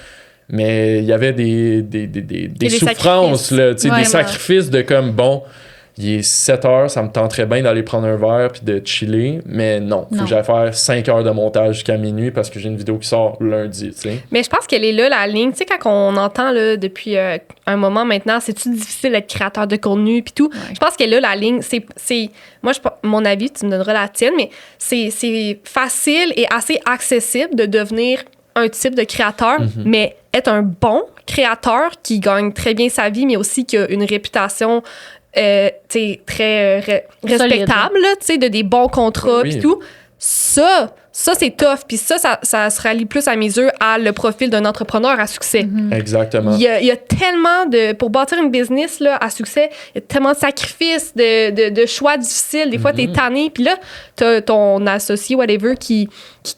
Mais il y avait des souffrances, là, tu sais, des sacrifices de comme, bon, il est 7 heures, ça me tenterait bien d'aller prendre un verre puis de chiller, mais non, faut que j'aille faire 5 heures de montage jusqu'à minuit parce que j'ai une vidéo qui sort lundi, tu sais. Mais je pense qu'elle est là, la ligne. Tu sais, quand on entend là, depuis un moment maintenant, c'est-tu difficile d'être créateur de contenu puis tout? Ouais. Je pense qu'elle est là, la ligne. Moi, mon avis, tu me donneras la tienne, mais c'est facile et assez accessible de devenir un type de créateur, mais être un bon créateur qui gagne très bien sa vie, mais aussi qui a une réputation très respectable, de des bons contrats et tout. Ça, c'est tough. Puis ça se rallie plus à mes yeux à le profil d'un entrepreneur à succès. Exactement. Il y a tellement pour bâtir une business là, à succès, il y a tellement de sacrifices, de choix difficiles. Des fois, t'es tanné. Puis là, t'as ton associé, whatever, qui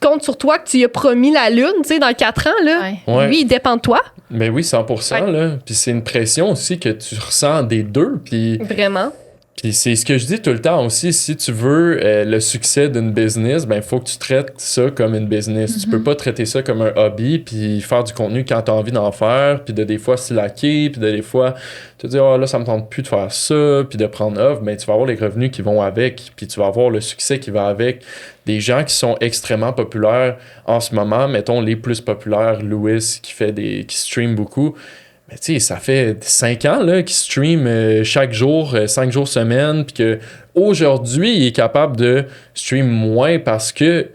compte sur toi, que tu lui as promis la lune, tu sais, dans 4 ans. Là. Ouais. Lui, il dépend de toi. Mais oui, 100%. Là. Puis c'est une pression aussi que tu ressens des deux. Puis... Vraiment. Puis c'est ce que je dis tout le temps aussi, si tu veux le succès d'une business, ben il faut que tu traites ça comme une business. Tu peux pas traiter ça comme un hobby puis faire du contenu quand tu as envie d'en faire, puis de des fois slacker, puis de des fois te dire là ça me tente plus de faire ça, puis de prendre off, ben tu vas avoir les revenus qui vont avec, puis tu vas avoir le succès qui va avec. Des gens qui sont extrêmement populaires en ce moment, mettons les plus populaires, Louis qui stream beaucoup. Mais tu sais, ça fait 5 ans là, qu'il stream chaque jour, 5 jours semaine, puis qu'aujourd'hui, il est capable de stream moins parce que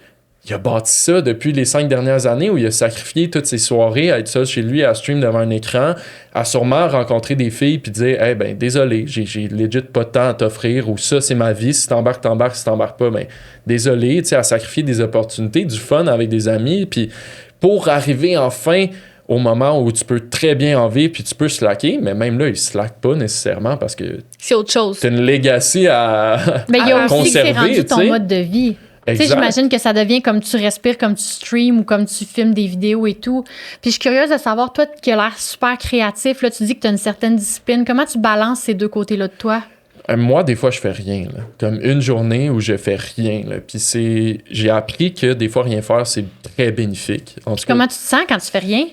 il a bâti ça depuis les 5 dernières années où il a sacrifié toutes ses soirées à être seul chez lui, à stream devant un écran, à sûrement rencontrer des filles puis dire « Hey, ben désolé, j'ai legit pas de temps à t'offrir » ou « Ça, c'est ma vie, si t'embarques, si t'embarques pas, ben désolé », tu sais, à sacrifier des opportunités, du fun avec des amis, puis pour arriver enfin... au moment où tu peux très bien en vivre puis tu peux slacker, mais même là, il slack pas nécessairement parce que c'est autre chose. C'est une legacy à mais il y a aussi conserver, que c'est rendu ton mode de vie. Tu sais, j'imagine que ça devient comme tu respires, comme tu streams ou comme tu filmes des vidéos et tout. Puis je suis curieuse de savoir, toi qui as l'air super créatif, là, tu dis que tu as une certaine discipline. Comment tu balances ces deux côtés-là de toi? Moi, des fois, je fais rien. Là. Comme une journée où je fais rien. Là. Puis j'ai appris que des fois, rien faire, c'est très bénéfique. Comment tu te sens quand tu fais rien?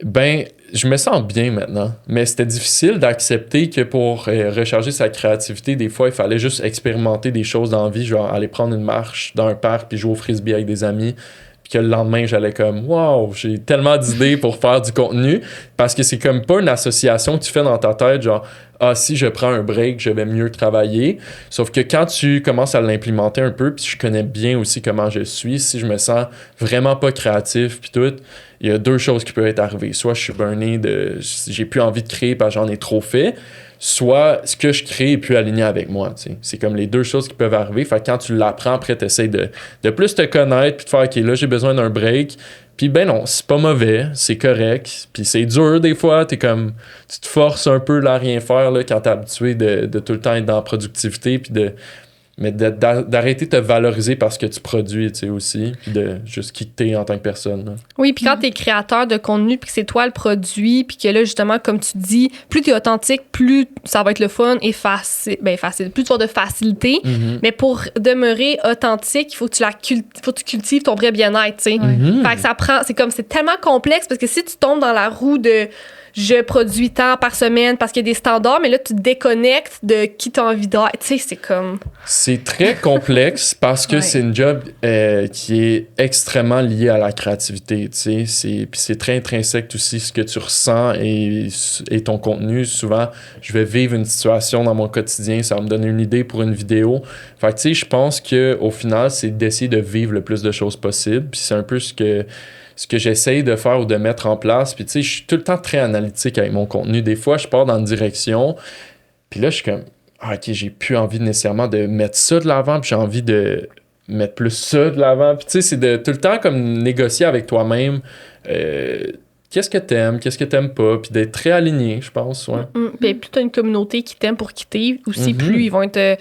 Ben, je me sens bien maintenant, mais c'était difficile d'accepter que pour recharger sa créativité, des fois, il fallait juste expérimenter des choses dans la vie, genre aller prendre une marche dans un parc puis jouer au frisbee avec des amis, puis que le lendemain, j'allais comme « Wow, j'ai tellement d'idées pour faire du contenu », parce que c'est comme pas une association que tu fais dans ta tête, genre « Ah, si je prends un break, je vais mieux travailler », sauf que quand tu commences à l'implémenter un peu, puis je connais bien aussi comment je suis, si je me sens vraiment pas créatif puis tout, il y a 2 choses qui peuvent être arrivées. Soit je suis burné j'ai plus envie de créer parce que j'en ai trop fait, soit ce que je crée est plus aligné avec moi. T'sais. C'est comme les 2 choses qui peuvent arriver. Fait que quand tu l'apprends, après, tu essaies de plus te connaître puis de faire « OK, là, j'ai besoin d'un break ». Puis ben non, c'est pas mauvais, c'est correct. Puis c'est dur des fois, tu te forces un peu là, à rien faire là, quand t'es habitué de tout le temps être dans la productivité puis mais d'arrêter de te valoriser parce que tu produis, tu sais, aussi, puis de juste quitter en tant que personne. Là. Oui, puis quand t'es créateur de contenu, puis que c'est toi le produit, puis que là, justement, comme tu dis, plus t'es authentique, plus ça va être le fun et facile. Plus tu vas de facilité. Mais pour demeurer authentique, il faut que tu cultives ton vrai bien-être, tu sais. Fait que c'est tellement complexe, parce que si tu tombes dans la roue de... je produis tant par semaine parce qu'il y a des standards, mais là, tu te déconnectes de qui t'as envie d'être. Tu sais, c'est comme... C'est très complexe parce que c'est une job qui est extrêmement liée à la créativité, tu sais. Puis c'est très intrinsèque aussi ce que tu ressens et ton contenu. Souvent, je vais vivre une situation dans mon quotidien, ça va me donner une idée pour une vidéo. Fait que, tu sais, je pense qu'au final, c'est d'essayer de vivre le plus de choses possible. Puis c'est un peu ce que j'essaye de faire ou de mettre en place. Puis tu sais, je suis tout le temps très analytique avec mon contenu. Des fois, je pars dans une direction, puis là, je suis comme, OK, j'ai plus envie nécessairement de mettre ça de l'avant, puis j'ai envie de mettre plus ça de l'avant. Puis tu sais, c'est de tout le temps comme négocier avec toi-même qu'est-ce que t'aimes pas, puis d'être très aligné, je pense, ouais. Puis plus t'as une communauté qui t'aime pour quitter, aussi plus ils vont être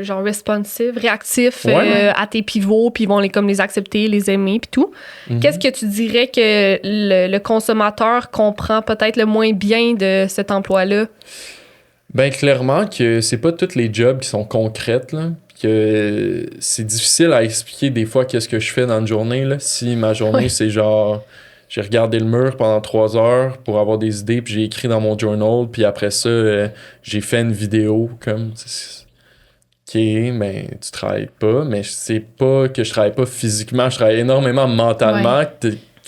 genre responsive, réactifs à tes pivots, puis ils vont les accepter, les aimer, puis tout. Qu'est-ce que tu dirais que le consommateur comprend peut-être le moins bien de cet emploi-là? Ben clairement que c'est pas toutes les jobs qui sont concrètes, là. que c'est difficile à expliquer des fois qu'est-ce que je fais dans une journée. Là. Si ma journée, c'est genre... J'ai regardé le mur pendant 3 heures pour avoir des idées, puis j'ai écrit dans mon journal, puis après ça, j'ai fait une vidéo comme... OK, mais tu travailles pas, mais c'est pas que je travaille pas physiquement, je travaille énormément mentalement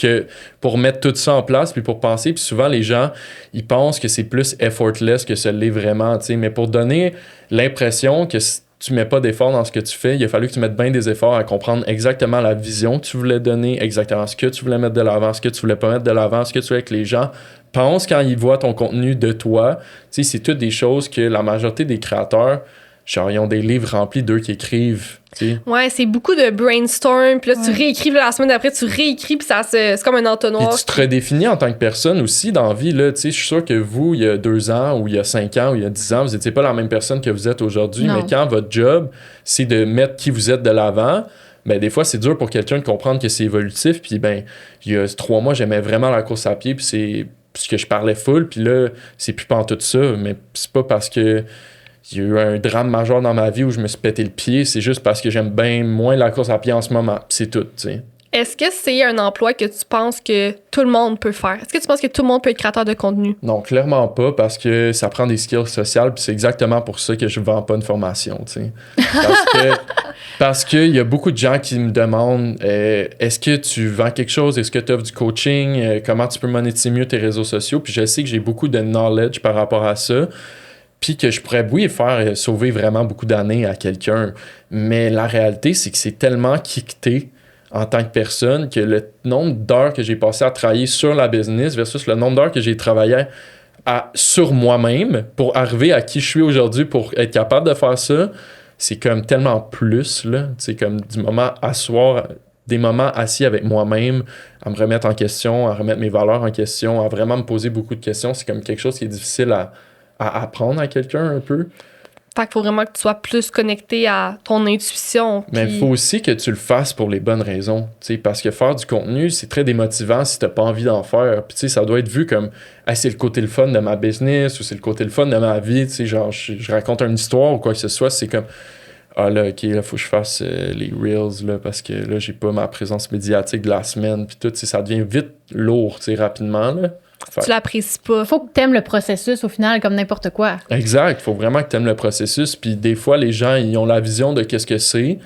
que pour mettre tout ça en place, puis pour penser, puis souvent les gens, ils pensent que c'est plus effortless que ce l'est vraiment, tu sais, mais pour donner l'impression que tu mets pas d'effort dans ce que tu fais, il a fallu que tu mettes bien des efforts à comprendre exactement la vision que tu voulais donner, exactement ce que tu voulais mettre de l'avant, ce que tu voulais pas mettre de l'avant, ce que tu voulais que les gens pensent quand ils voient ton contenu de toi. Tu sais, c'est toutes des choses que la majorité des créateurs, genre, ils ont des livres remplis d'eux qui écrivent, tu sais. Ouais, c'est beaucoup de brainstorm, puis là, tu réécris, puis la semaine d'après, tu réécris, puis c'est comme un entonnoir. Puis tu te redéfinis en tant que personne aussi dans la vie, là, tu sais. Je suis sûr que vous, il y a 2 ans, ou il y a 5 ans, ou il y a 10 ans, vous n'étiez pas la même personne que vous êtes aujourd'hui, Non. mais quand votre job, c'est de mettre qui vous êtes de l'avant, ben des fois, c'est dur pour quelqu'un de comprendre que c'est évolutif, puis ben, il y a 3 mois, j'aimais vraiment la course à pied, puis c'est parce que je parlais full, puis là, c'est plus pantoute ça, mais c'est pas parce que il y a eu un drame majeur dans ma vie où je me suis pété le pied, c'est juste parce que j'aime bien moins la course à pied en ce moment. C'est tout, tu sais. Est-ce que c'est un emploi que tu penses que tout le monde peut faire? Est-ce que tu penses que tout le monde peut être créateur de contenu? Non, clairement pas, parce que ça prend des skills sociales, puis c'est exactement pour ça que je vends pas une formation, tu sais. Parce qu'il y a beaucoup de gens qui me demandent est-ce que tu vends quelque chose? Est-ce que tu offres du coaching? Comment tu peux monétiser mieux tes réseaux sociaux? Puis je sais que j'ai beaucoup de knowledge par rapport à ça. Puis que je pourrais, oui, faire sauver vraiment beaucoup d'années à quelqu'un. Mais la réalité, c'est que c'est tellement kické en tant que personne que le nombre d'heures que j'ai passé à travailler sur la business versus le nombre d'heures que j'ai travaillé sur moi-même pour arriver à qui je suis aujourd'hui, pour être capable de faire ça, c'est comme tellement plus, là. C'est comme du moment des moments assis avec moi-même, à me remettre en question, à remettre mes valeurs en question, à vraiment me poser beaucoup de questions. C'est comme quelque chose qui est difficile à apprendre à quelqu'un un peu. Fait qu'il faut vraiment que tu sois plus connecté à ton intuition. Mais il faut aussi que tu le fasses pour les bonnes raisons. Parce que faire du contenu, c'est très démotivant si t'as pas envie d'en faire. Puis ça doit être vu comme hey, c'est le côté le fun de ma business ou c'est le côté le fun de ma vie. Genre, je raconte une histoire ou quoi que ce soit. C'est comme ah là, ok, là, faut que je fasse les Reels là, parce que là, j'ai pas ma présence médiatique de la semaine. Puis tout, ça devient vite lourd rapidement. Là. Tu l'apprécies pas. Faut que t'aimes le processus au final, comme n'importe quoi. Exact. Faut vraiment que t'aimes le processus. Puis des fois, les gens, ils ont la vision de qu'est-ce que c'est.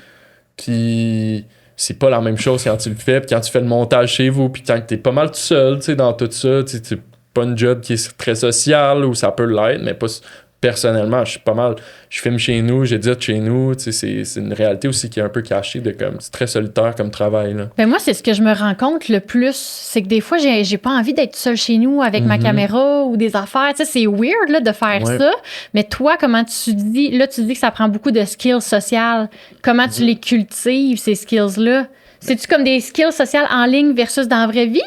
Puis c'est pas la même chose quand tu le fais. Puis quand tu fais le montage chez vous. Puis quand t'es pas mal tout seul, tu sais, dans tout ça. Tu sais, c'est pas une job qui est très sociale ou ça peut l'être, mais pas... Personnellement, je suis pas mal. Je filme chez nous, j'édite chez nous. Tu sais, c'est une réalité aussi qui est un peu cachée de comme. C'est très solitaire comme travail. Là. Ben moi, c'est ce que je me rends compte le plus. C'est que des fois, j'ai pas envie d'être seule chez nous avec ma caméra ou des affaires. Tu sais, c'est weird là, de faire ça. Mais toi, comment tu dis. Là, tu dis que ça prend beaucoup de skills sociales. Comment tu les cultives, ces skills-là? C'est-tu comme des skills sociales en ligne versus dans la vraie vie?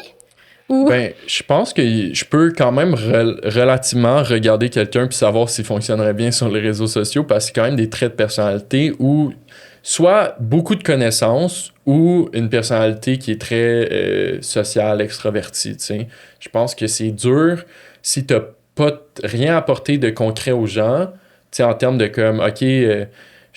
Ou... Ben, je pense que je peux quand même relativement regarder quelqu'un puis savoir s'il fonctionnerait bien sur les réseaux sociaux parce que c'est quand même des traits de personnalité où soit beaucoup de connaissances ou une personnalité qui est très sociale, extravertie, tu sais. Je pense que c'est dur si t'as pas rien apporté de concret aux gens, tu sais, en termes de comme, OK...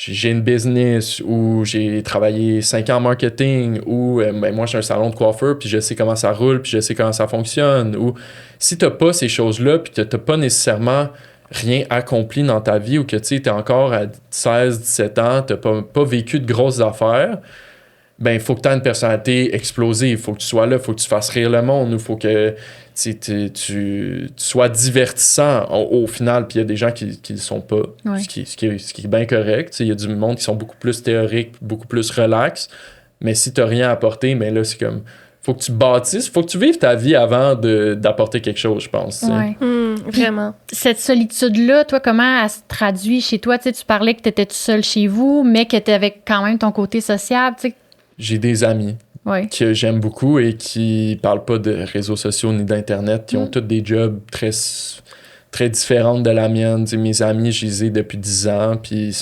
j'ai une business ou j'ai travaillé 5 ans en marketing ou ben moi j'ai un salon de coiffeur puis je sais comment ça roule puis je sais comment ça fonctionne ou si t'as pas ces choses-là puis que t'as pas nécessairement rien accompli dans ta vie ou que tu sais t'es encore à 16-17 ans, t'as pas vécu de grosses affaires, ben il faut que t'aies une personnalité explosive, il faut que tu sois là, il faut que tu fasses rire le monde, il faut que tu sois divertissant au final, puis il y a des gens qui le sont pas, ce qui est bien correct. Il y a du monde qui sont beaucoup plus théoriques, beaucoup plus relax, mais si t'as rien à apporter, mais là, c'est comme... Faut que tu bâtisses, faut que tu vives ta vie avant d'apporter quelque chose, je pense. Ouais. Vraiment. Cette solitude-là, toi, comment elle se traduit chez toi? Tu parlais que t'étais tout seul chez vous, mais que t'avais quand même ton côté sociable. T'sais. J'ai des amis. Ouais. Que j'aime beaucoup et qui parlent pas de réseaux sociaux ni d'internet, qui ont tous des jobs très, très différents de la mienne. T'sais, mes amis, je les ai depuis 10 ans, puis ils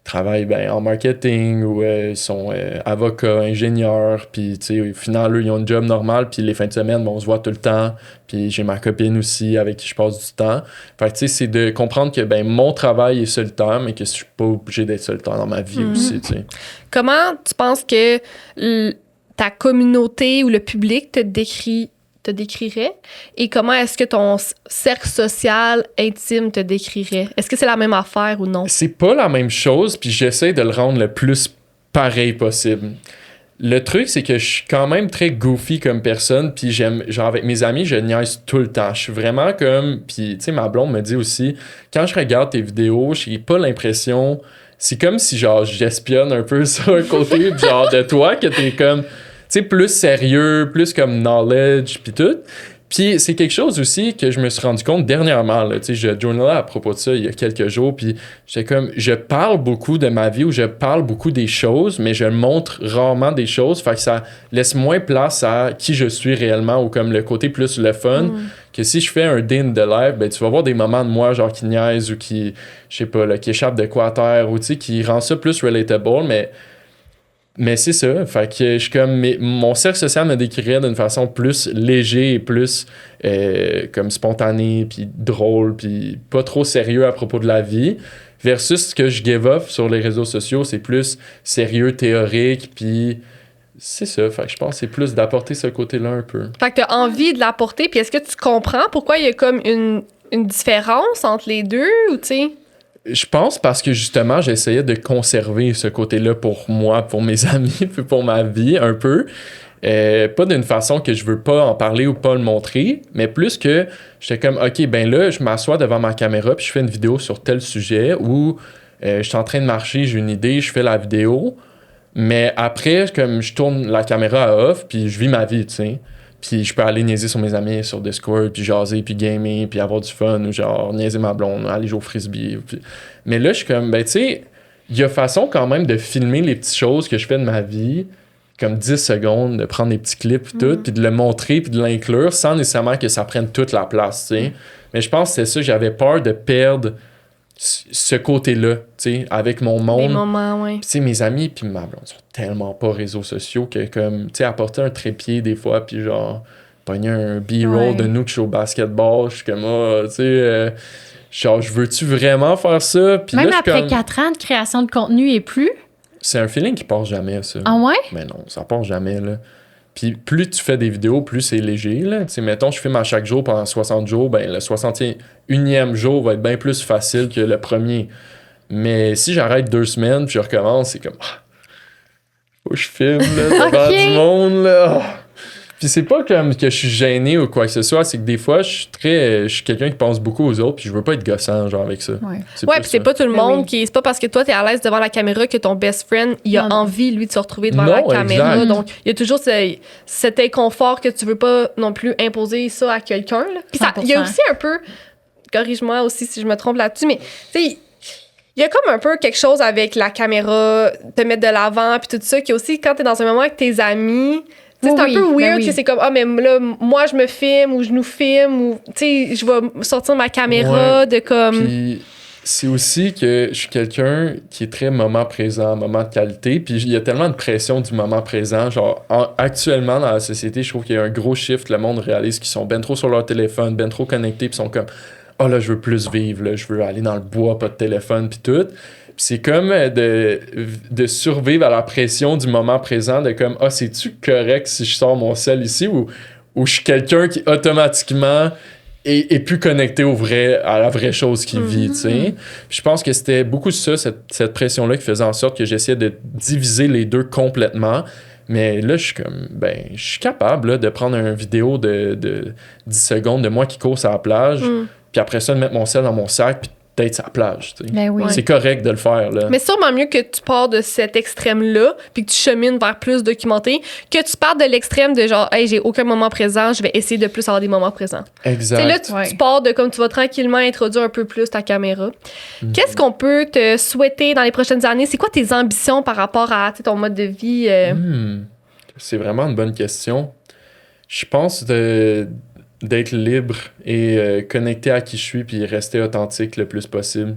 travaillent en marketing ou ils sont avocats, ingénieurs, puis tu sais, au final, eux, ils ont une job normale, puis les fins de semaine, on se voit tout le temps, puis j'ai ma copine aussi avec qui je passe du temps. Fait que tu sais, c'est de comprendre que mon travail est solitaire, mais que je suis pas obligé d'être solitaire dans ma vie aussi, tu sais. Comment tu penses que ta communauté ou le public te décrirait et comment est-ce que ton cercle social intime te décrirait? Est-ce que c'est la même affaire ou non? C'est pas la même chose, puis j'essaie de le rendre le plus pareil possible. Le truc, c'est que je suis quand même très goofy comme personne, puis j'aime, genre avec mes amis, je niaise tout le temps. Je suis vraiment comme, puis tu sais, ma blonde me dit aussi, quand je regarde tes vidéos, j'ai pas l'impression, c'est comme si genre j'espionne un peu sur un côté genre de toi, que t'es comme, tu sais, plus sérieux, plus comme knowledge, puis tout. Puis c'est quelque chose aussi que je me suis rendu compte dernièrement, là, tu sais, je journalais à propos de ça il y a quelques jours, puis j'étais comme, je parle beaucoup de ma vie ou je parle beaucoup des choses, mais je montre rarement des choses, fait que ça laisse moins place à qui je suis réellement ou comme le côté plus le fun, que si je fais un day in the life, ben tu vas voir des moments de moi genre qui niaise ou qui, je sais pas, là, qui échappe de quoi à terre ou tu sais, qui rend ça plus relatable, mais c'est ça, fait que je suis comme, mon cercle social me décrirait d'une façon plus léger et plus comme spontané, puis drôle, puis pas trop sérieux à propos de la vie, versus ce que je give off sur les réseaux sociaux, c'est plus sérieux, théorique, puis c'est ça, fait que je pense que c'est plus d'apporter ce côté-là un peu. Fait que t'as envie de l'apporter, puis est-ce que tu comprends pourquoi il y a comme une différence entre les deux, ou tu sais? Je pense parce que justement, j'essayais de conserver ce côté-là pour moi, pour mes amis, puis pour ma vie un peu. Pas d'une façon que je veux pas en parler ou pas le montrer, mais plus que j'étais comme, OK, ben là, je m'assois devant ma caméra puis je fais une vidéo sur tel sujet ou je suis en train de marcher, j'ai une idée, je fais la vidéo. Mais après, comme je tourne la caméra à off puis je vis ma vie, tu sais. Puis je peux aller niaiser sur mes amis sur Discord, puis jaser, puis gamer, puis avoir du fun, ou genre niaiser ma blonde, aller jouer au frisbee. Puis... Mais là, je suis comme, ben tu sais, il y a façon quand même de filmer les petites choses que je fais de ma vie, comme 10 secondes, de prendre des petits clips, puis tout, puis de le montrer, puis de l'inclure, sans nécessairement que ça prenne toute la place, tu sais. Mais je pense que c'est ça, j'avais peur de perdre ce côté-là, tu sais, avec mon monde. Des moments, ouais. Puis, tu sais, mes amis puis ma blonde sont tellement pas réseaux sociaux que, comme, tu sais, apporter un trépied des fois, puis genre, pogner un B-roll de nous que je suis au basketball, je suis comme, tu sais, genre, je veux-tu vraiment faire ça? Puis même là, après comme... 4 ans de création de contenu et plus? C'est un feeling qui part jamais, ça. Ah ouais? Mais non, ça part jamais, là. Puis plus tu fais des vidéos, plus c'est léger, là. Tu sais, mettons, je filme à chaque jour pendant 60 jours, ben le 61e jour va être bien plus facile que le premier. Mais si j'arrête 2 semaines puis je recommence, c'est comme... faut que je filme, là, devant du monde, là. Puis c'est pas comme que je suis gêné ou quoi que ce soit, c'est que des fois, je suis quelqu'un qui pense beaucoup aux autres puis je veux pas être gossant, genre, avec ça. Ouais. Ouais, puis c'est pas tout le monde qui... C'est pas parce que toi, t'es à l'aise devant la caméra que ton best friend, il a envie, lui, de se retrouver devant la caméra. Exact. Donc, il y a toujours cet inconfort que tu veux pas non plus imposer ça à quelqu'un, là. Puis il y a aussi un peu... Corrige-moi aussi si je me trompe là-dessus, mais, tu sais... Il y a comme un peu quelque chose avec la caméra, te mettre de l'avant, puis tout ça, qui aussi, quand t'es dans un moment avec tes amis... C'est un peu weird que c'est comme, mais là, moi, je me filme ou je nous filme ou, tu sais, je vais sortir ma caméra de comme... Puis c'est aussi que je suis quelqu'un qui est très moment présent, moment de qualité. Puis il y a tellement de pression du moment présent. Genre, actuellement, dans la société, je trouve qu'il y a un gros shift. Le monde réalise qu'ils sont ben trop sur leur téléphone, ben trop connectés, puis sont comme, là, je veux plus vivre, là, je veux aller dans le bois, pas de téléphone, puis tout. C'est comme de survivre à la pression du moment présent, de comme, c'est-tu correct si je sors mon sel ici ou je suis quelqu'un qui automatiquement est plus connecté à la vraie chose qu'il vit, tu sais. Je pense que c'était beaucoup ça, cette pression-là qui faisait en sorte que j'essayais de diviser les deux complètement. Mais là, je suis comme, je suis capable là, de prendre une vidéo de 10 secondes de moi qui court sur la plage, puis après ça, de mettre mon sel dans mon sac, puis d'être sur la plage, tu sais. Ben oui. C'est correct de le faire, là. Mais sûrement mieux que tu pars de cet extrême-là, puis que tu chemines vers plus documenté, que tu pars de l'extrême de genre, hey, j'ai aucun moment présent, je vais essayer de plus avoir des moments présents. Exact. C'est là, tu pars de comme tu vas tranquillement introduire un peu plus ta caméra. Qu'est-ce qu'on peut te souhaiter dans les prochaines années? C'est quoi tes ambitions par rapport à ton mode de vie? C'est vraiment une bonne question. Je pense d'être libre et connecté à qui je suis puis rester authentique le plus possible.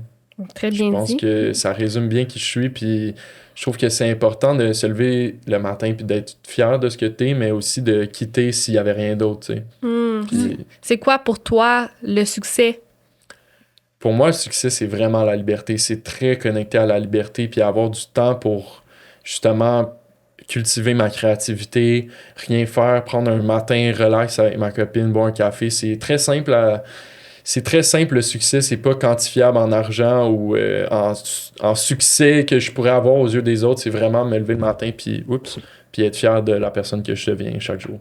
Très Je bien pense dit. que ça résume bien qui je suis, puis je trouve que c'est important de se lever le matin puis d'être fier de ce que t'es, mais aussi de quitter s'il y avait rien d'autre, tu sais. Puis C'est quoi pour toi le succès? pour moi, le succès, c'est vraiment la liberté. C'est très connecté à la liberté, puis avoir du temps pour justement cultiver ma créativité, rien faire, prendre un matin relax avec ma copine, boire un café. C'est très simple le succès, c'est pas quantifiable en argent ou en succès que je pourrais avoir aux yeux des autres. C'est vraiment me lever le matin puis être fier de la personne que je deviens chaque jour.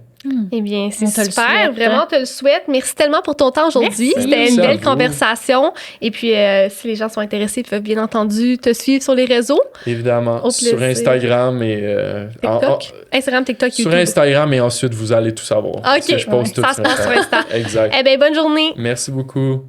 Eh bien, c'est On te le super. souhaite, Vraiment, hein. te le souhaite. Merci tellement pour ton temps aujourd'hui. Merci. C'était Merci une à belle vous. conversation. Et puis, si les gens sont intéressés, ils peuvent bien entendu te suivre sur les réseaux. Évidemment, Au sur plaisir. Instagram et TikTok. Instagram, TikTok, sur YouTube. Instagram et ensuite vous allez tout savoir. Parce que OK. je poste tout Ça se passe sur Insta. Exact. Eh bien, bonne journée. Merci beaucoup.